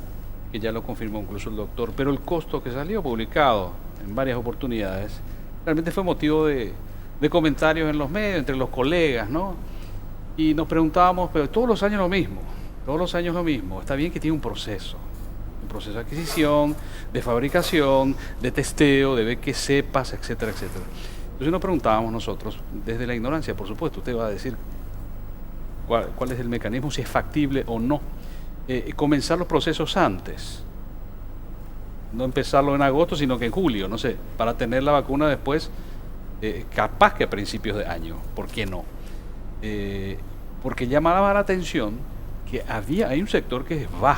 que ya lo confirmó incluso el doctor, pero el costo que salió publicado en varias oportunidades, realmente fue motivo de comentarios en los medios, entre los colegas, ¿no? Y nos preguntábamos, pero todos los años lo mismo, está bien que tiene un proceso de adquisición, de fabricación, de testeo, de ver qué cepas, etcétera, etcétera. Entonces nos preguntábamos nosotros, desde la ignorancia, por supuesto, usted va a decir cuál es el mecanismo, si es factible o no, comenzar los procesos antes, no empezarlo en agosto, sino que en julio, no sé, para tener la vacuna después, capaz que a principios de año, ¿por qué no? Porque llamaba la atención que hay un sector que va,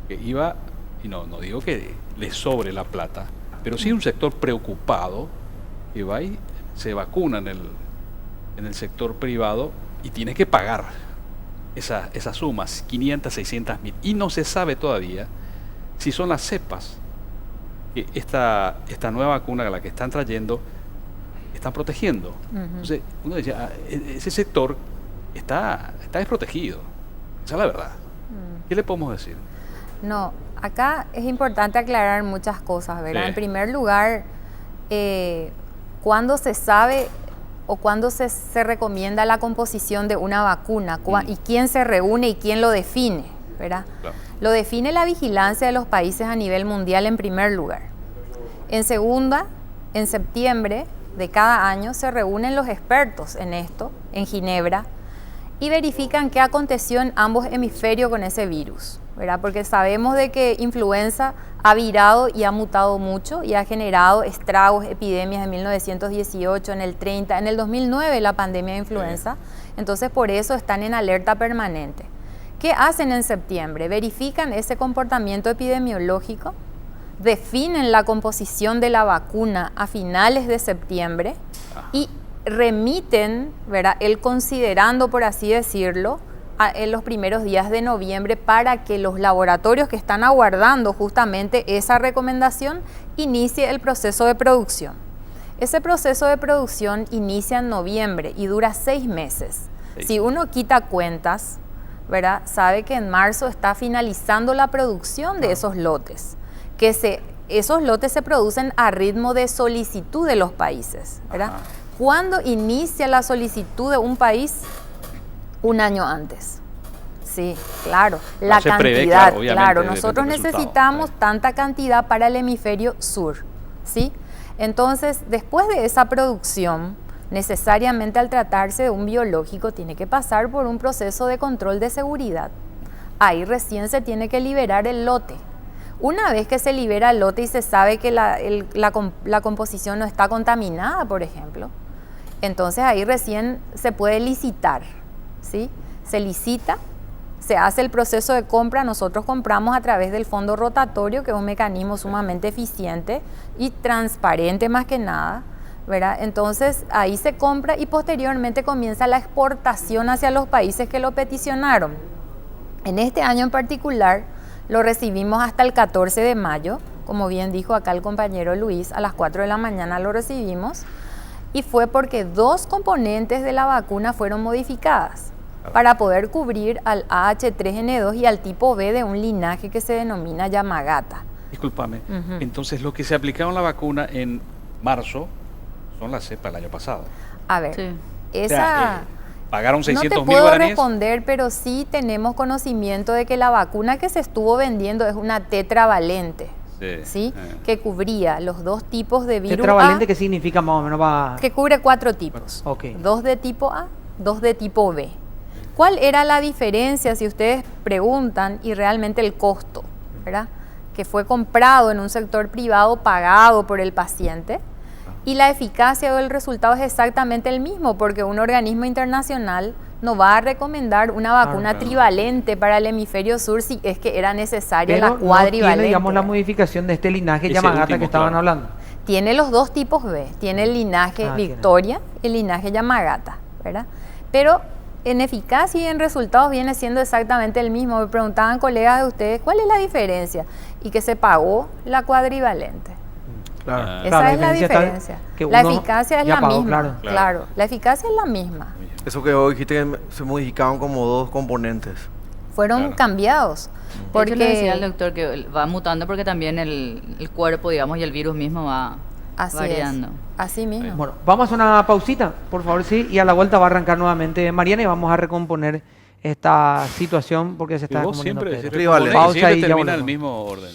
que iba, y no digo que le sobre la plata, Pero sí hay un sector preocupado que va y se vacuna en el sector privado y tiene que pagar esas sumas, 500, 600 mil. Y no se sabe todavía si son las cepas que esta nueva vacuna, la que están trayendo, están protegiendo. Entonces, uno decía, ese sector está desprotegido. Esa es la verdad. ¿Qué le podemos decir? No, acá es importante aclarar muchas cosas, ¿verdad? Sí. En primer lugar, cuando se sabe o cuando se recomienda la composición de una vacuna y quién se reúne y quién lo define, ¿verdad? Claro. Lo define la vigilancia de los países a nivel mundial en primer lugar. En segunda, en septiembre de cada año se reúnen los expertos en esto, en Ginebra, y verifican qué aconteció en ambos hemisferios con ese virus, ¿verdad? Porque sabemos de que influenza ha virado y ha mutado mucho y ha generado estragos, epidemias en 1918, en el 30, en el 2009 la pandemia de influenza. Entonces por eso están en alerta permanente. ¿Qué hacen en septiembre? Verifican ese comportamiento epidemiológico, definen la composición de la vacuna a finales de septiembre y remiten, ¿verdad?, el considerando, por así decirlo, en los primeros días de noviembre para que los laboratorios que están aguardando justamente esa recomendación inicie el proceso de producción. Ese proceso de producción inicia en noviembre y dura 6 meses. Si uno quita cuentas, ¿verdad?, sabe que en marzo está finalizando la producción de esos lotes, esos lotes se producen a ritmo de solicitud de los países, ¿verdad? ¿Cuándo inicia la solicitud de un país? Un año antes. Sí, claro. La se prevé, cantidad, obviamente, claro. depende Nosotros del resultado. necesitamos tanta cantidad para el hemisferio sur, ¿sí? Entonces, después de esa producción, necesariamente al tratarse de un biológico, tiene que pasar por un proceso de control de seguridad. Ahí recién se tiene que liberar el lote. Una vez que se libera el lote y se sabe que la composición no está contaminada, por ejemplo, entonces ahí recién se puede licitar, ¿sí? Se licita, se hace el proceso de compra, nosotros compramos a través del fondo rotatorio, que es un mecanismo sumamente eficiente y transparente más que nada, ¿verdad? Entonces ahí se compra y posteriormente comienza la exportación hacia los países que lo peticionaron. En este año en particular lo recibimos hasta el 14 de mayo, como bien dijo acá el compañero Luis, a las 4 de la mañana lo recibimos, y fue porque 2 componentes de la vacuna fueron modificadas para poder cubrir al AH3N2 y al tipo B de un linaje que se denomina Yamagata. Discúlpame. Entonces, lo que se aplicaron la vacuna en marzo son las cepas del año pasado. A ver, Sí. esa... O sea, pagaron No te 600.000 puedo guaraníes. responder, pero sí tenemos conocimiento de que la vacuna que se estuvo vendiendo es una tetravalente, ¿sí? Que cubría los 2 tipos de virus Tetravalente, A, ¿qué significa más o menos? que cubre 4 tipos. Ok. 2 de tipo A, 2 de tipo B. ¿Cuál era la diferencia, si ustedes preguntan, y realmente el costo, ¿verdad?, que fue comprado en un sector privado pagado por el paciente? Y la eficacia o el resultado es exactamente el mismo, porque un organismo internacional no va a recomendar una vacuna Claro. trivalente para el hemisferio sur si es que era necesaria Pero la no cuadrivalente. tiene, digamos, la modificación de este linaje Ese Yamagata último, que estaban claro. hablando. Tiene los 2 tipos B, tiene el linaje tiene. Victoria y el linaje Yamagata, ¿verdad? Pero en eficacia y en resultados viene siendo exactamente el mismo. Me preguntaban colegas de ustedes, ¿cuál es la diferencia? Y que se pagó la cuadrivalente. Claro. Esa Claro, es la está diferencia. que La uno eficacia es ya la pagó, misma. claro. Claro, la eficacia es la misma. Eso que vos dijiste que se modificaban como 2 componentes. Fueron Claro. cambiados. Porque le decía al Porque doctor que va mutando porque también el cuerpo, digamos, y el virus mismo va así variando. es. Así mismo. Bueno, vamos a hacer una pausita, por favor, sí, y a la vuelta va a arrancar nuevamente Mariana y vamos a recomponer esta situación porque se Y está vos descomponiendo siempre, Pedro. Trivalente. Pausa siempre y ya termina el volvemos. mismo orden.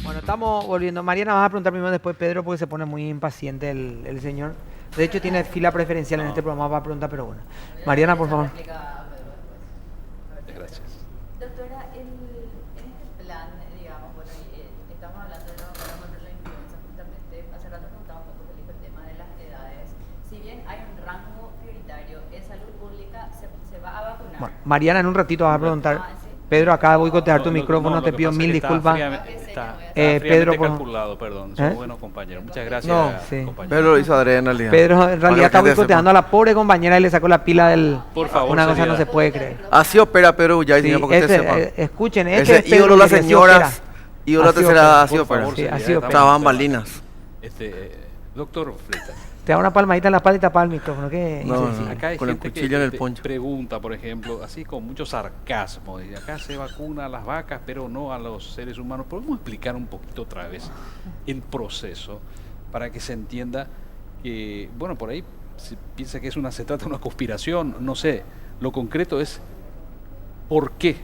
Bueno, estamos volviendo. Mariana, vas a preguntar primero, después Pedro, porque se pone muy impaciente el señor. De hecho, tiene fila preferencial en este programa para preguntar, pero bueno. Mariana, por favor. Gracias. Doctora, en este plan, digamos, bueno, estamos rango prioritario es salud pública, se va a vacunar. Bueno, Mariana, en un ratito vas a preguntar. Pedro, acá de boicotear tu micrófono, lo te que pido pasa mil es que está disculpas. Está Pedro, fríamente pues- calculado, perdón. Son ¿Eh? buenos compañeros. Muchas gracias, No, sí. compañero. Pedro lo hizo adrede en realidad. Pedro en realidad está Para que la gente boicoteando a sepa. la pobre compañera y le sacó la pila del... Por favor, Una cosa no seriedad. se puede creer. Así opera Pedro Ullay, Sí, señor, porque usted sepa. escuchen, Ese es Pedro ídolo de las Ullay, así señoras, opera. ídolo de Así tercera edad, opera. así Por opera. favor, Sí, seriedad, así estamos opera. Estaban en bambalinas. Doctor Freitas, Te da una palmadita en la espalda y tapa el micrófono. ¿Qué? No, Sí, sí. no. acá hay Con el gente cuchillo en el te poncho. pregunta, por ejemplo, así con mucho sarcasmo, dice, acá se vacuna a las vacas, pero no a los seres humanos. ¿Podemos explicar un poquito otra vez el proceso para que se entienda que, bueno, por ahí se piensa que se trata de una conspiración, no sé, lo concreto es por qué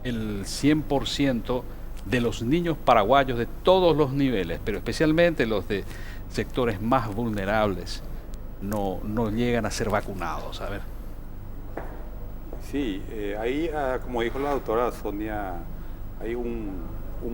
el 100% de los niños paraguayos de todos los niveles, pero especialmente los de sectores más vulnerables, no llegan a ser vacunados. A ver. Sí, ahí, como dijo la doctora Sonia, hay un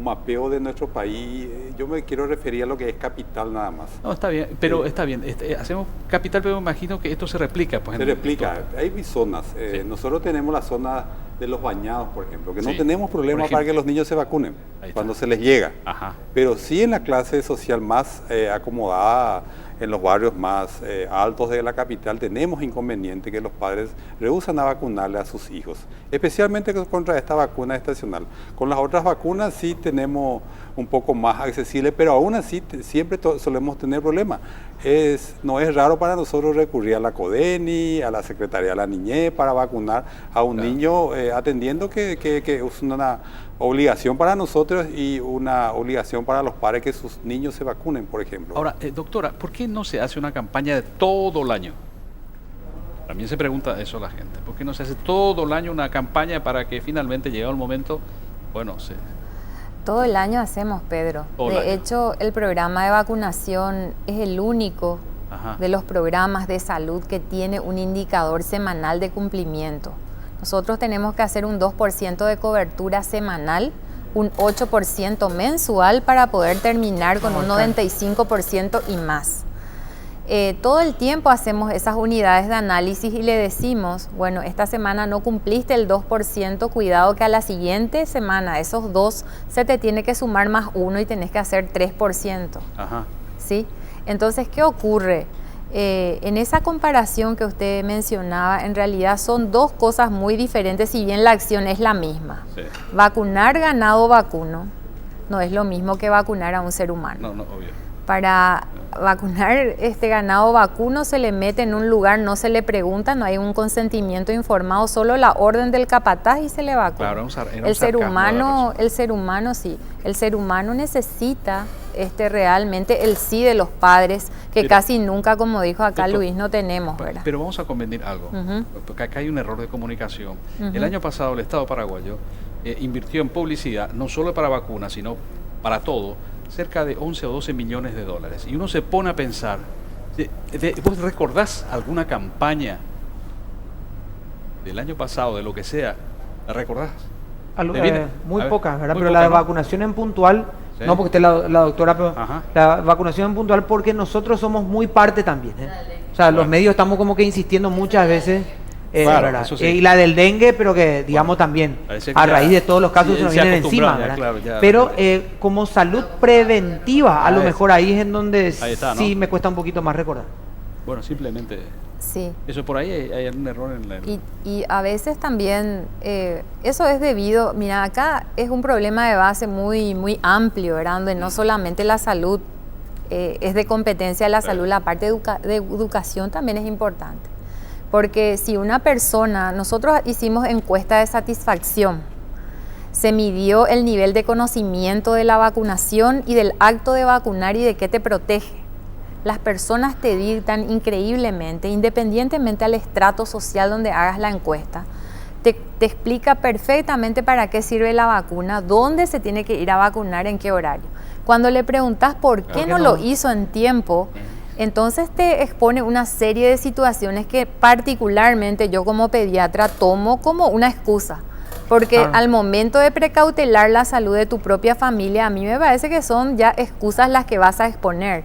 mapeo de nuestro país. Yo me quiero referir a lo que es capital nada más. No, está bien, pero está bien. Hacemos capital, pero me imagino que esto se replica. Pues, Se replica, hay zonas. Sí. Nosotros tenemos la zona de los bañados, por ejemplo, que no Sí, tenemos por problema ejemplo. para que los niños se vacunen Ahí está. cuando se les llega. Ajá. Pero sí en la clase social más acomodada, en los barrios más altos de la capital, tenemos inconveniente que los padres rehúsan a vacunarle a sus hijos, especialmente contra esta vacuna estacional. Con las otras vacunas sí tenemos un poco más accesible, pero aún así siempre solemos tener problemas. No es raro para nosotros recurrir a la CODENI, a la Secretaría de la Niñez para vacunar a un niño, atendiendo que es una obligación para nosotros y una obligación para los padres que sus niños se vacunen, por ejemplo. Ahora, doctora, ¿por qué no se hace una campaña de todo el año? También se pregunta eso la gente. ¿Por qué no se hace todo el año una campaña para que finalmente, llegado el momento, bueno, Todo el año hacemos, Pedro. Todo el año. De hecho, el programa de vacunación es el único Ajá. de los programas de salud que tiene un indicador semanal de cumplimiento. Nosotros tenemos que hacer un 2% de cobertura semanal, un 8% mensual para poder terminar con un 95% y más. Todo el tiempo hacemos esas unidades de análisis y le decimos, bueno, esta semana no cumpliste el 2%, cuidado que a la siguiente semana esos 2 se te tiene que sumar más 1 y tenés que hacer 3%. Ajá. ¿Sí? Entonces, ¿qué ocurre? En esa comparación que usted mencionaba, en realidad son dos cosas muy diferentes, si bien la acción es la misma. Sí. Vacunar ganado vacuno no es lo mismo que vacunar a un ser humano. No, obvio. Para vacunar este ganado vacuno se le mete en un lugar, no se le pregunta, no hay un consentimiento informado, solo la orden del capataz y se le vacuna. Claro, era un el ser sarcasmo de la humano, persona. el ser humano necesita realmente el sí de los padres, que Pero- casi nunca, como dijo acá Doctor, Luis, no tenemos, ¿verdad? Pero vamos a convenir algo, Ujú. porque acá hay un error de comunicación. Ujú. El año pasado el Estado paraguayo invirtió en publicidad, no solo para vacunas, sino para todo, cerca de 11 o 12 millones de dólares. Y uno se pone a pensar, ¿vos recordás alguna campaña del año pasado, de lo que sea? ¿La recordás? ¿Le viene? Muy A ver, pocas, ¿verdad? muy Pero la poca, de ¿no? vacunación en puntual, Sí. no porque esté la doctora, pero Ajá. la vacunación en puntual porque nosotros somos muy parte también. O sea, los medios estamos como que insistiendo muchas veces. Claro, ¿verdad? eso sí. Y la del dengue, pero que digamos también, parece que a ya- raíz de todos los casos sí, se nos se vienen acostumbró, encima, ya, ¿verdad? claro, ya. Pero como salud preventiva, a lo Ahí- mejor ahí es en donde Ahí está, sí ¿no? me cuesta un poquito más recordar. Bueno, simplemente, Sí. eso por ahí hay un error en la... Y a veces también, eso es debido, mira, acá es un problema de base muy, muy amplio, ¿verdad? Donde no solamente la salud es de competencia de la salud, la parte de educación también es importante. Porque si una persona, nosotros hicimos encuesta de satisfacción, se midió el nivel de conocimiento de la vacunación y del acto de vacunar y de qué te protege. Las personas te dictan increíblemente, independientemente al estrato social donde hagas la encuesta, te explica perfectamente para qué sirve la vacuna, dónde se tiene que ir a vacunar, en qué horario. Cuando le preguntas por qué no lo hizo en tiempo, entonces te expone una serie de situaciones que particularmente yo como pediatra tomo como una excusa. Porque Claro. al momento de precautelar la salud de tu propia familia, a mí me parece que son ya excusas las que vas a exponer.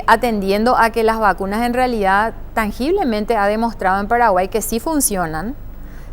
atendiendo a que las vacunas en realidad tangiblemente ha demostrado en Paraguay que sí funcionan.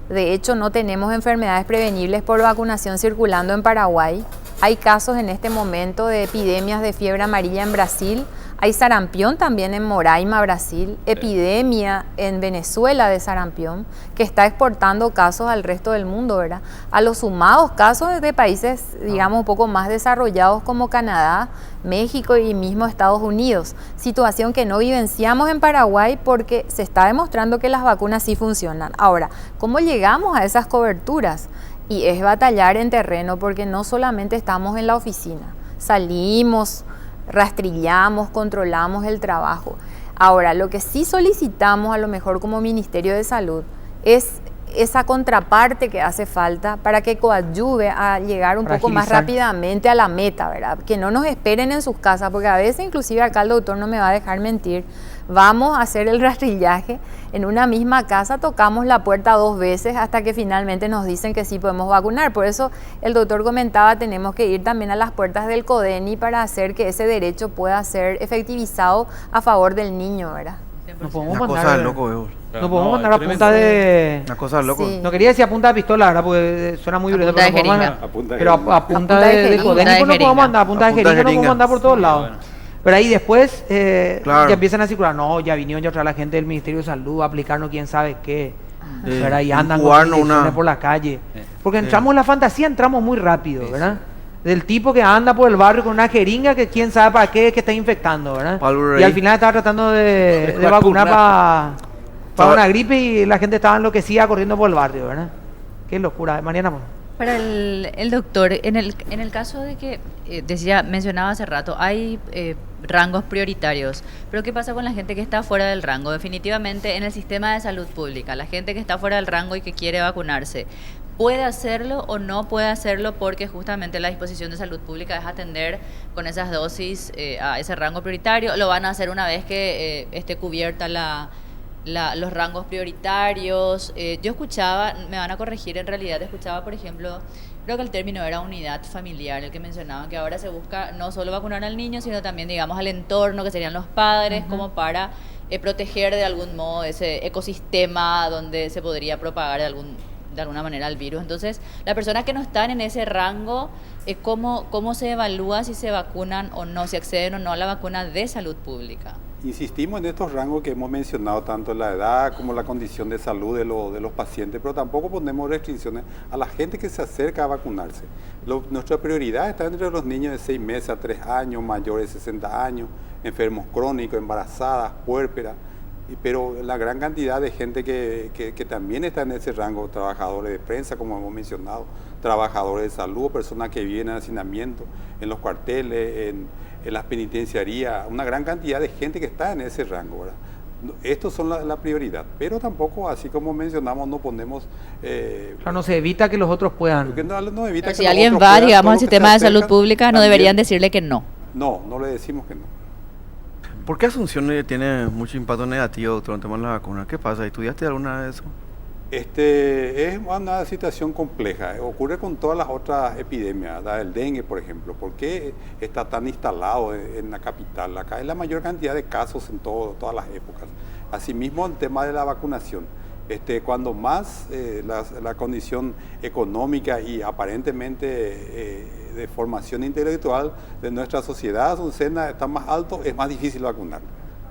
De hecho, no tenemos enfermedades prevenibles por vacunación circulando en Paraguay. Hay casos en este momento de epidemias de fiebre amarilla en Brasil. Hay sarampión también en Moraima, Brasil. Epidemia en Venezuela de sarampión, que está exportando casos al resto del mundo, ¿verdad? A los sumados casos de países, digamos, un poco más desarrollados como Canadá, México y mismo Estados Unidos. Situación que no vivenciamos en Paraguay porque se está demostrando que las vacunas sí funcionan. Ahora, ¿cómo llegamos a esas coberturas? Y es batallar en terreno porque no solamente estamos en la oficina, salimos, rastrillamos, controlamos el trabajo. Ahora, lo que sí solicitamos a lo mejor como Ministerio de Salud es esa contraparte que hace falta para que coadyuve a llegar un poco más rápidamente a la meta, ¿verdad? Que no nos esperen en sus casas, porque a veces, inclusive acá el doctor no me va a dejar mentir, vamos a hacer el rastrillaje en una misma casa, tocamos la puerta 2 veces hasta que finalmente nos dicen que sí podemos vacunar. Por eso el doctor comentaba, tenemos que ir también a las puertas del CODENI para hacer que ese derecho pueda ser efectivizado a favor del niño, ¿verdad? Nos podemos Una mandar, cosa de loco, veo. nos podemos mandar a punta de... Una cosa de loco. Sí. No quería decir a punta de pistola, ¿verdad? Porque suena muy violento. punta de Pero, jeringa. A punta de pero jeringa. a punta de jeringa. codénico no podemos mandar, a punta de jeringa no podemos mandar por todos lados. Bueno. Pero ahí después Claro. ya empiezan a circular, no, ya vinieron ya otra la gente del Ministerio de Salud a aplicarnos quién sabe qué, ¿verdad? Y andan con incubarnos inyecciones por la calle. Porque entramos en la fantasía, entramos muy rápido, ¿verdad? Del tipo que anda por el barrio con una jeringa que quién sabe para qué, que está infectando, ¿verdad? Pálvora Y al ahí. final estaba tratando de vacunar para una gripe y la gente estaba enloquecida corriendo por el barrio, ¿verdad? Qué locura. Mariana, pues. Para el doctor, en el caso de que, mencionaba hace rato, hay rangos prioritarios, pero ¿qué pasa con la gente que está fuera del rango? Definitivamente en el sistema de salud pública, la gente que está fuera del rango y que quiere vacunarse, ¿puede hacerlo o no puede hacerlo? Porque justamente la disposición de salud pública es atender con esas dosis a ese rango prioritario. Lo van a hacer una vez que esté cubierta los rangos prioritarios. Yo escuchaba, me van a corregir, en realidad escuchaba, por ejemplo, creo que el término era unidad familiar, el que mencionaban que ahora se busca no solo vacunar al niño, sino también, digamos, al entorno, que serían los padres, como para proteger de algún modo ese ecosistema donde se podría propagar de alguna manera el virus. Entonces, las personas que no están en ese rango, ¿cómo se evalúa si se vacunan o no, si acceden o no a la vacuna de salud pública? Insistimos en estos rangos que hemos mencionado, tanto la edad como la condición de salud de los pacientes, pero tampoco ponemos restricciones a la gente que se acerca a vacunarse. Nuestra prioridad está entre los niños de 6 meses a 3 años, mayores de 60 años, enfermos crónicos, embarazadas, puérperas, pero la gran cantidad de gente que también está en ese rango, trabajadores de prensa, como hemos mencionado, trabajadores de salud, personas que viven en hacinamiento, en los cuarteles, en las penitenciarías, una gran cantidad de gente que está en ese rango, ¿verdad? Estos son la prioridad, pero tampoco, así como mencionamos, no ponemos... O sea, no se evita que los otros puedan. porque no evita Pero que si los alguien otros va, puedan, digamos, todos al los que sistema se de salud acercan, pública, no también. deberían decirle que no. No le decimos que no. ¿Por qué Asunción tiene mucho impacto negativo, doctor, en el tema de la vacuna? ¿Qué pasa? ¿Estudiaste alguna vez eso? Es una situación compleja, ocurre con todas las otras epidemias, el dengue, por ejemplo. ¿Por qué está tan instalado en la capital? Acá hay la mayor cantidad de casos en todas las épocas. Asimismo, el tema de la vacunación. Cuando más la condición económica y aparentemente de formación intelectual de nuestra sociedad azucena está más alto, es más difícil vacunar.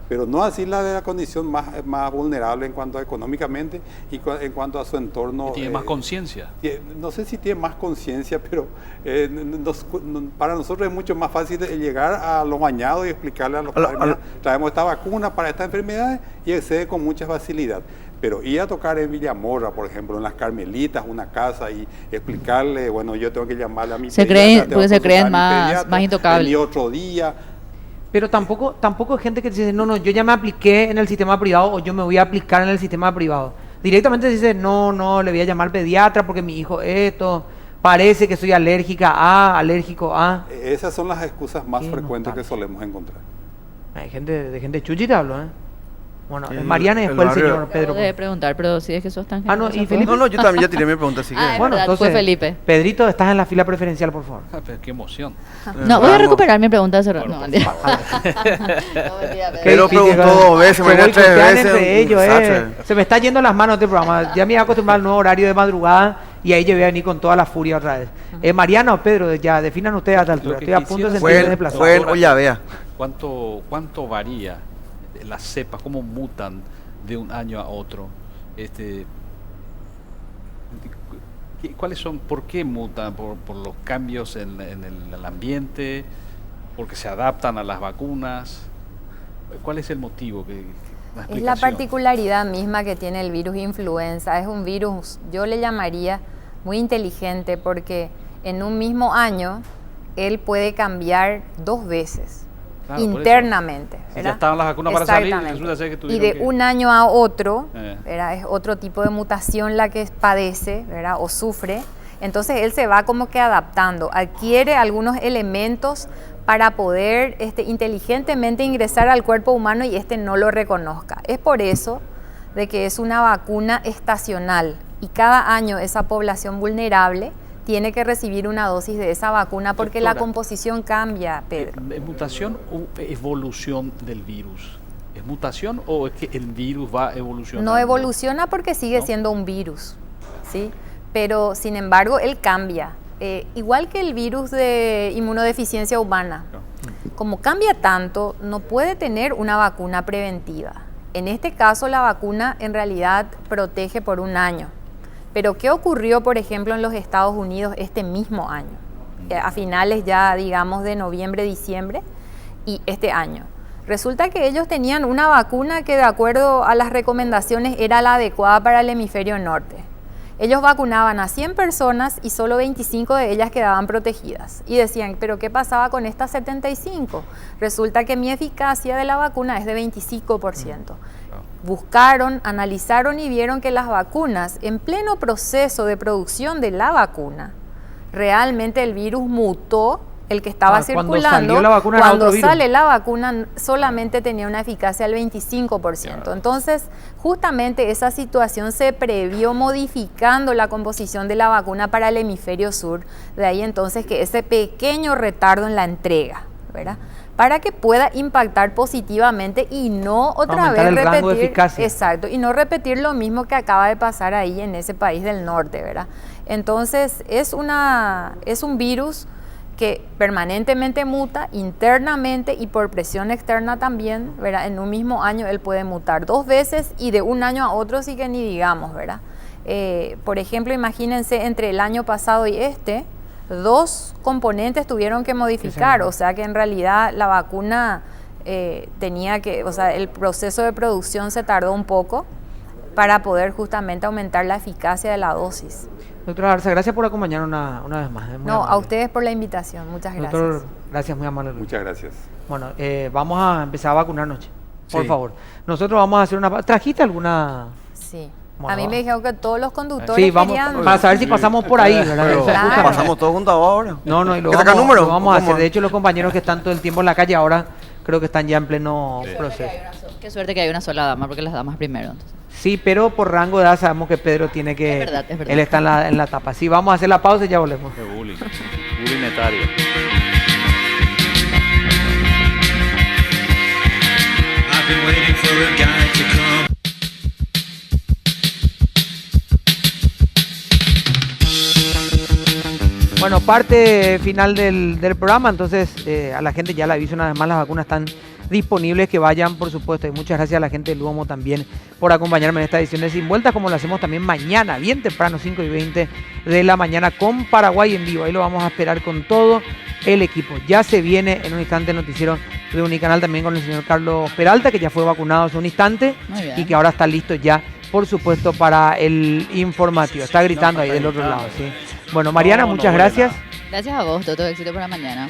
Pero no así la de la condición más vulnerable en cuanto a económicamente y en cuanto a su entorno. Tiene más conciencia. No sé si tiene más conciencia, pero para nosotros es mucho más fácil llegar a los bañados y explicarle a los padres, "Mira, traemos esta vacuna para estas enfermedades", y accede con mucha facilidad. Pero ir a tocar en Villamorra, por ejemplo, en las Carmelitas, una casa, y explicarle, bueno, yo tengo que llamarle a mi Se pediatra, tengo creen, que se creen consultar a mi pediatra, más intocables. vení otro día. Pero tampoco hay gente que dice, no, yo ya me apliqué en el sistema privado o yo me voy a aplicar en el sistema privado. Directamente dice, no, le voy a llamar al pediatra porque mi hijo esto, parece que soy alérgico a. Esas son las excusas más Qué frecuentes que nostalgia. solemos encontrar. Hay gente, de gente chuchi te hablo, ¿eh? Bueno, Mariana y el después el barrio- señor Pedro. Puedo preguntar, pero si es que sos tan Ah, no, generoso, y ¿puedo? Felipe. No, yo también ya tiré mi pregunta, así que... Ah, es Bueno, verdad, entonces, fue Felipe. Pedrito, estás en la fila preferencial, por favor. Ah, pero qué emoción. No, voy a Vamos. recuperar mi pregunta de hace rato. Bueno, No, por mentira. Pero Qué difícil, preguntó 2 veces, se María, 3 boicotean veces. entre un ellos, desastre. Se me está yendo las manos este programa. Ya me iba a acostumbrar al nuevo horario de madrugada y ahí yo voy a venir con toda la furia otra vez. Mariana o Pedro, ya definan ustedes a esta altura. Lo que Estoy a punto de quisiera sentirme Fue en, desplazado. fue en Ollavea. ¿Cuánto varía las cepas, cómo mutan de un año a otro? ¿Cuáles son, por qué mutan? ¿Por los cambios en el ambiente? ¿Porque se adaptan a las vacunas? ¿Cuál es el motivo? Es la explicación. particularidad misma que tiene el virus influenza. Es un virus, yo le llamaría muy inteligente, porque en un mismo año él puede cambiar 2 veces. Claro, por eso. Internamente, Si ¿verdad? ya estaban las vacunas para salir, Exactamente. resulta ser que Y tuvieron de que... un año a otro, Eh. ¿verdad? Es otro tipo de mutación la que padece, ¿verdad? O sufre. Entonces él se va como que adaptando, adquiere algunos elementos para poder inteligentemente ingresar al cuerpo humano y no lo reconozca. Es por eso de que es una vacuna estacional y cada año esa población vulnerable tiene que recibir una dosis de esa vacuna porque la Doctora, composición cambia, Pedro. ¿Es mutación o evolución del virus? ¿Es mutación o es que el virus va evolucionando? No evoluciona porque sigue ¿No? siendo un virus, ¿sí? Pero sin embargo él cambia. Igual que el virus de inmunodeficiencia humana. Como cambia tanto, no puede tener una vacuna preventiva. En este caso la vacuna en realidad protege por un año. Pero ¿qué ocurrió, por ejemplo, en los Estados Unidos este mismo año? A finales ya, digamos, de noviembre, diciembre y este año. Resulta que ellos tenían una vacuna que de acuerdo a las recomendaciones era la adecuada para el hemisferio norte. Ellos vacunaban a 100 personas y solo 25 de ellas quedaban protegidas. Y decían, ¿pero qué pasaba con estas 75? Resulta que mi eficacia de la vacuna es de 25%. Buscaron, analizaron y vieron que las vacunas, en pleno proceso de producción de la vacuna, realmente el virus mutó, el que estaba Cuando circulando. salió la vacuna era Cuando otro virus. sale la vacuna solamente tenía una eficacia del 25%. Entonces, justamente esa situación se previó modificando la composición de la vacuna para el hemisferio sur. De ahí entonces que ese pequeño retardo en la entrega, ¿verdad? Para que pueda impactar positivamente y no otra Aumentar vez el rango de repetir, eficacia. exacto, y no repetir lo mismo que acaba de pasar ahí en ese país del norte, ¿verdad? Entonces es un virus que permanentemente muta internamente y por presión externa también, ¿verdad? En un mismo año él puede mutar 2 veces y de un año a otro sí que ni digamos, ¿verdad? Por ejemplo, imagínense entre el año pasado y 2 componentes tuvieron que modificar, o sea que en realidad la vacuna el proceso de producción se tardó un poco para poder justamente aumentar la eficacia de la dosis. Doctora Arza, gracias por acompañarnos una vez más. No, a ustedes por la invitación, muchas gracias. Doctor, gracias, muy amable. Muchas gracias. Bueno, vamos a empezar a vacunarnos, por Sí. favor. Nosotros vamos a hacer una... ¿Trajiste alguna...? Sí. Bueno, A mí me dijeron que todos los conductores Sí, vamos, querían... para saber si pasamos por ahí, ¿verdad? Pero, Claro. ¿pasamos todos juntos ahora? No, y lo ¿Que saca vamos, número? lo vamos a ¿Cómo? hacer. De hecho, los compañeros que están todo el tiempo en la calle ahora, creo que están ya en pleno proceso. Qué suerte que hay una sola dama, porque las damas primero. Entonces. Sí, pero por rango de edad sabemos que Pedro tiene que... Es verdad. Él está en la etapa. Sí, vamos a hacer la pausa y ya volvemos. Qué bullying. Bullying etario. I've been waiting for a guy to come. Bueno, parte final del programa, entonces a la gente ya le aviso una vez más, las vacunas están disponibles, que vayan, por supuesto, y muchas gracias a la gente del Luomo también por acompañarme en esta edición de Sin Vueltas, como lo hacemos también mañana, bien temprano, 5:20 de la mañana, con Paraguay en vivo. Ahí lo vamos a esperar con todo el equipo. Ya se viene en un instante el noticiero de Unicanal también con el señor Carlos Peralta, que ya fue vacunado hace un instante Muy bien. y que ahora está listo ya, por supuesto, para el informativo. Está gritando ahí del otro lado, ¿sí? Bueno, Mariana, muchas huele gracias. nada. Gracias a vos, todo éxito para mañana.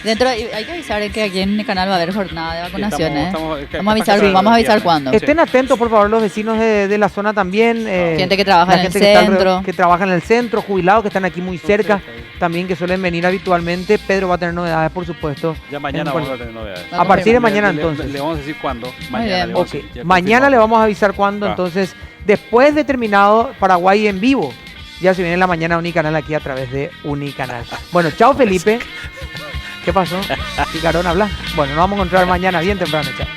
Dentro, hay que avisar que aquí en el canal va a haber jornada de vacunaciones. Vamos a avisar cuándo. Estén atentos, por favor, los vecinos de la zona también. Gente que trabaja la en el gente que está centro. que trabaja en el centro, jubilados que están aquí muy cerca, también que suelen venir habitualmente. Pedro va a tener novedades, por supuesto. Ya mañana vamos a tener novedades. A partir de mañana, Le entonces. vamos a decir cuándo. bien. Mañana. le vamos a Ok, decir, ya mañana le confirmamos. vamos a avisar cuándo, Ah. entonces, después de terminado Paraguay en vivo, ya se viene en la mañana Unicanal aquí a través de Unicanal. Bueno, chao Felipe. ¿Qué pasó? Picarón, habla. Bueno, nos vamos a encontrar mañana bien temprano, chao.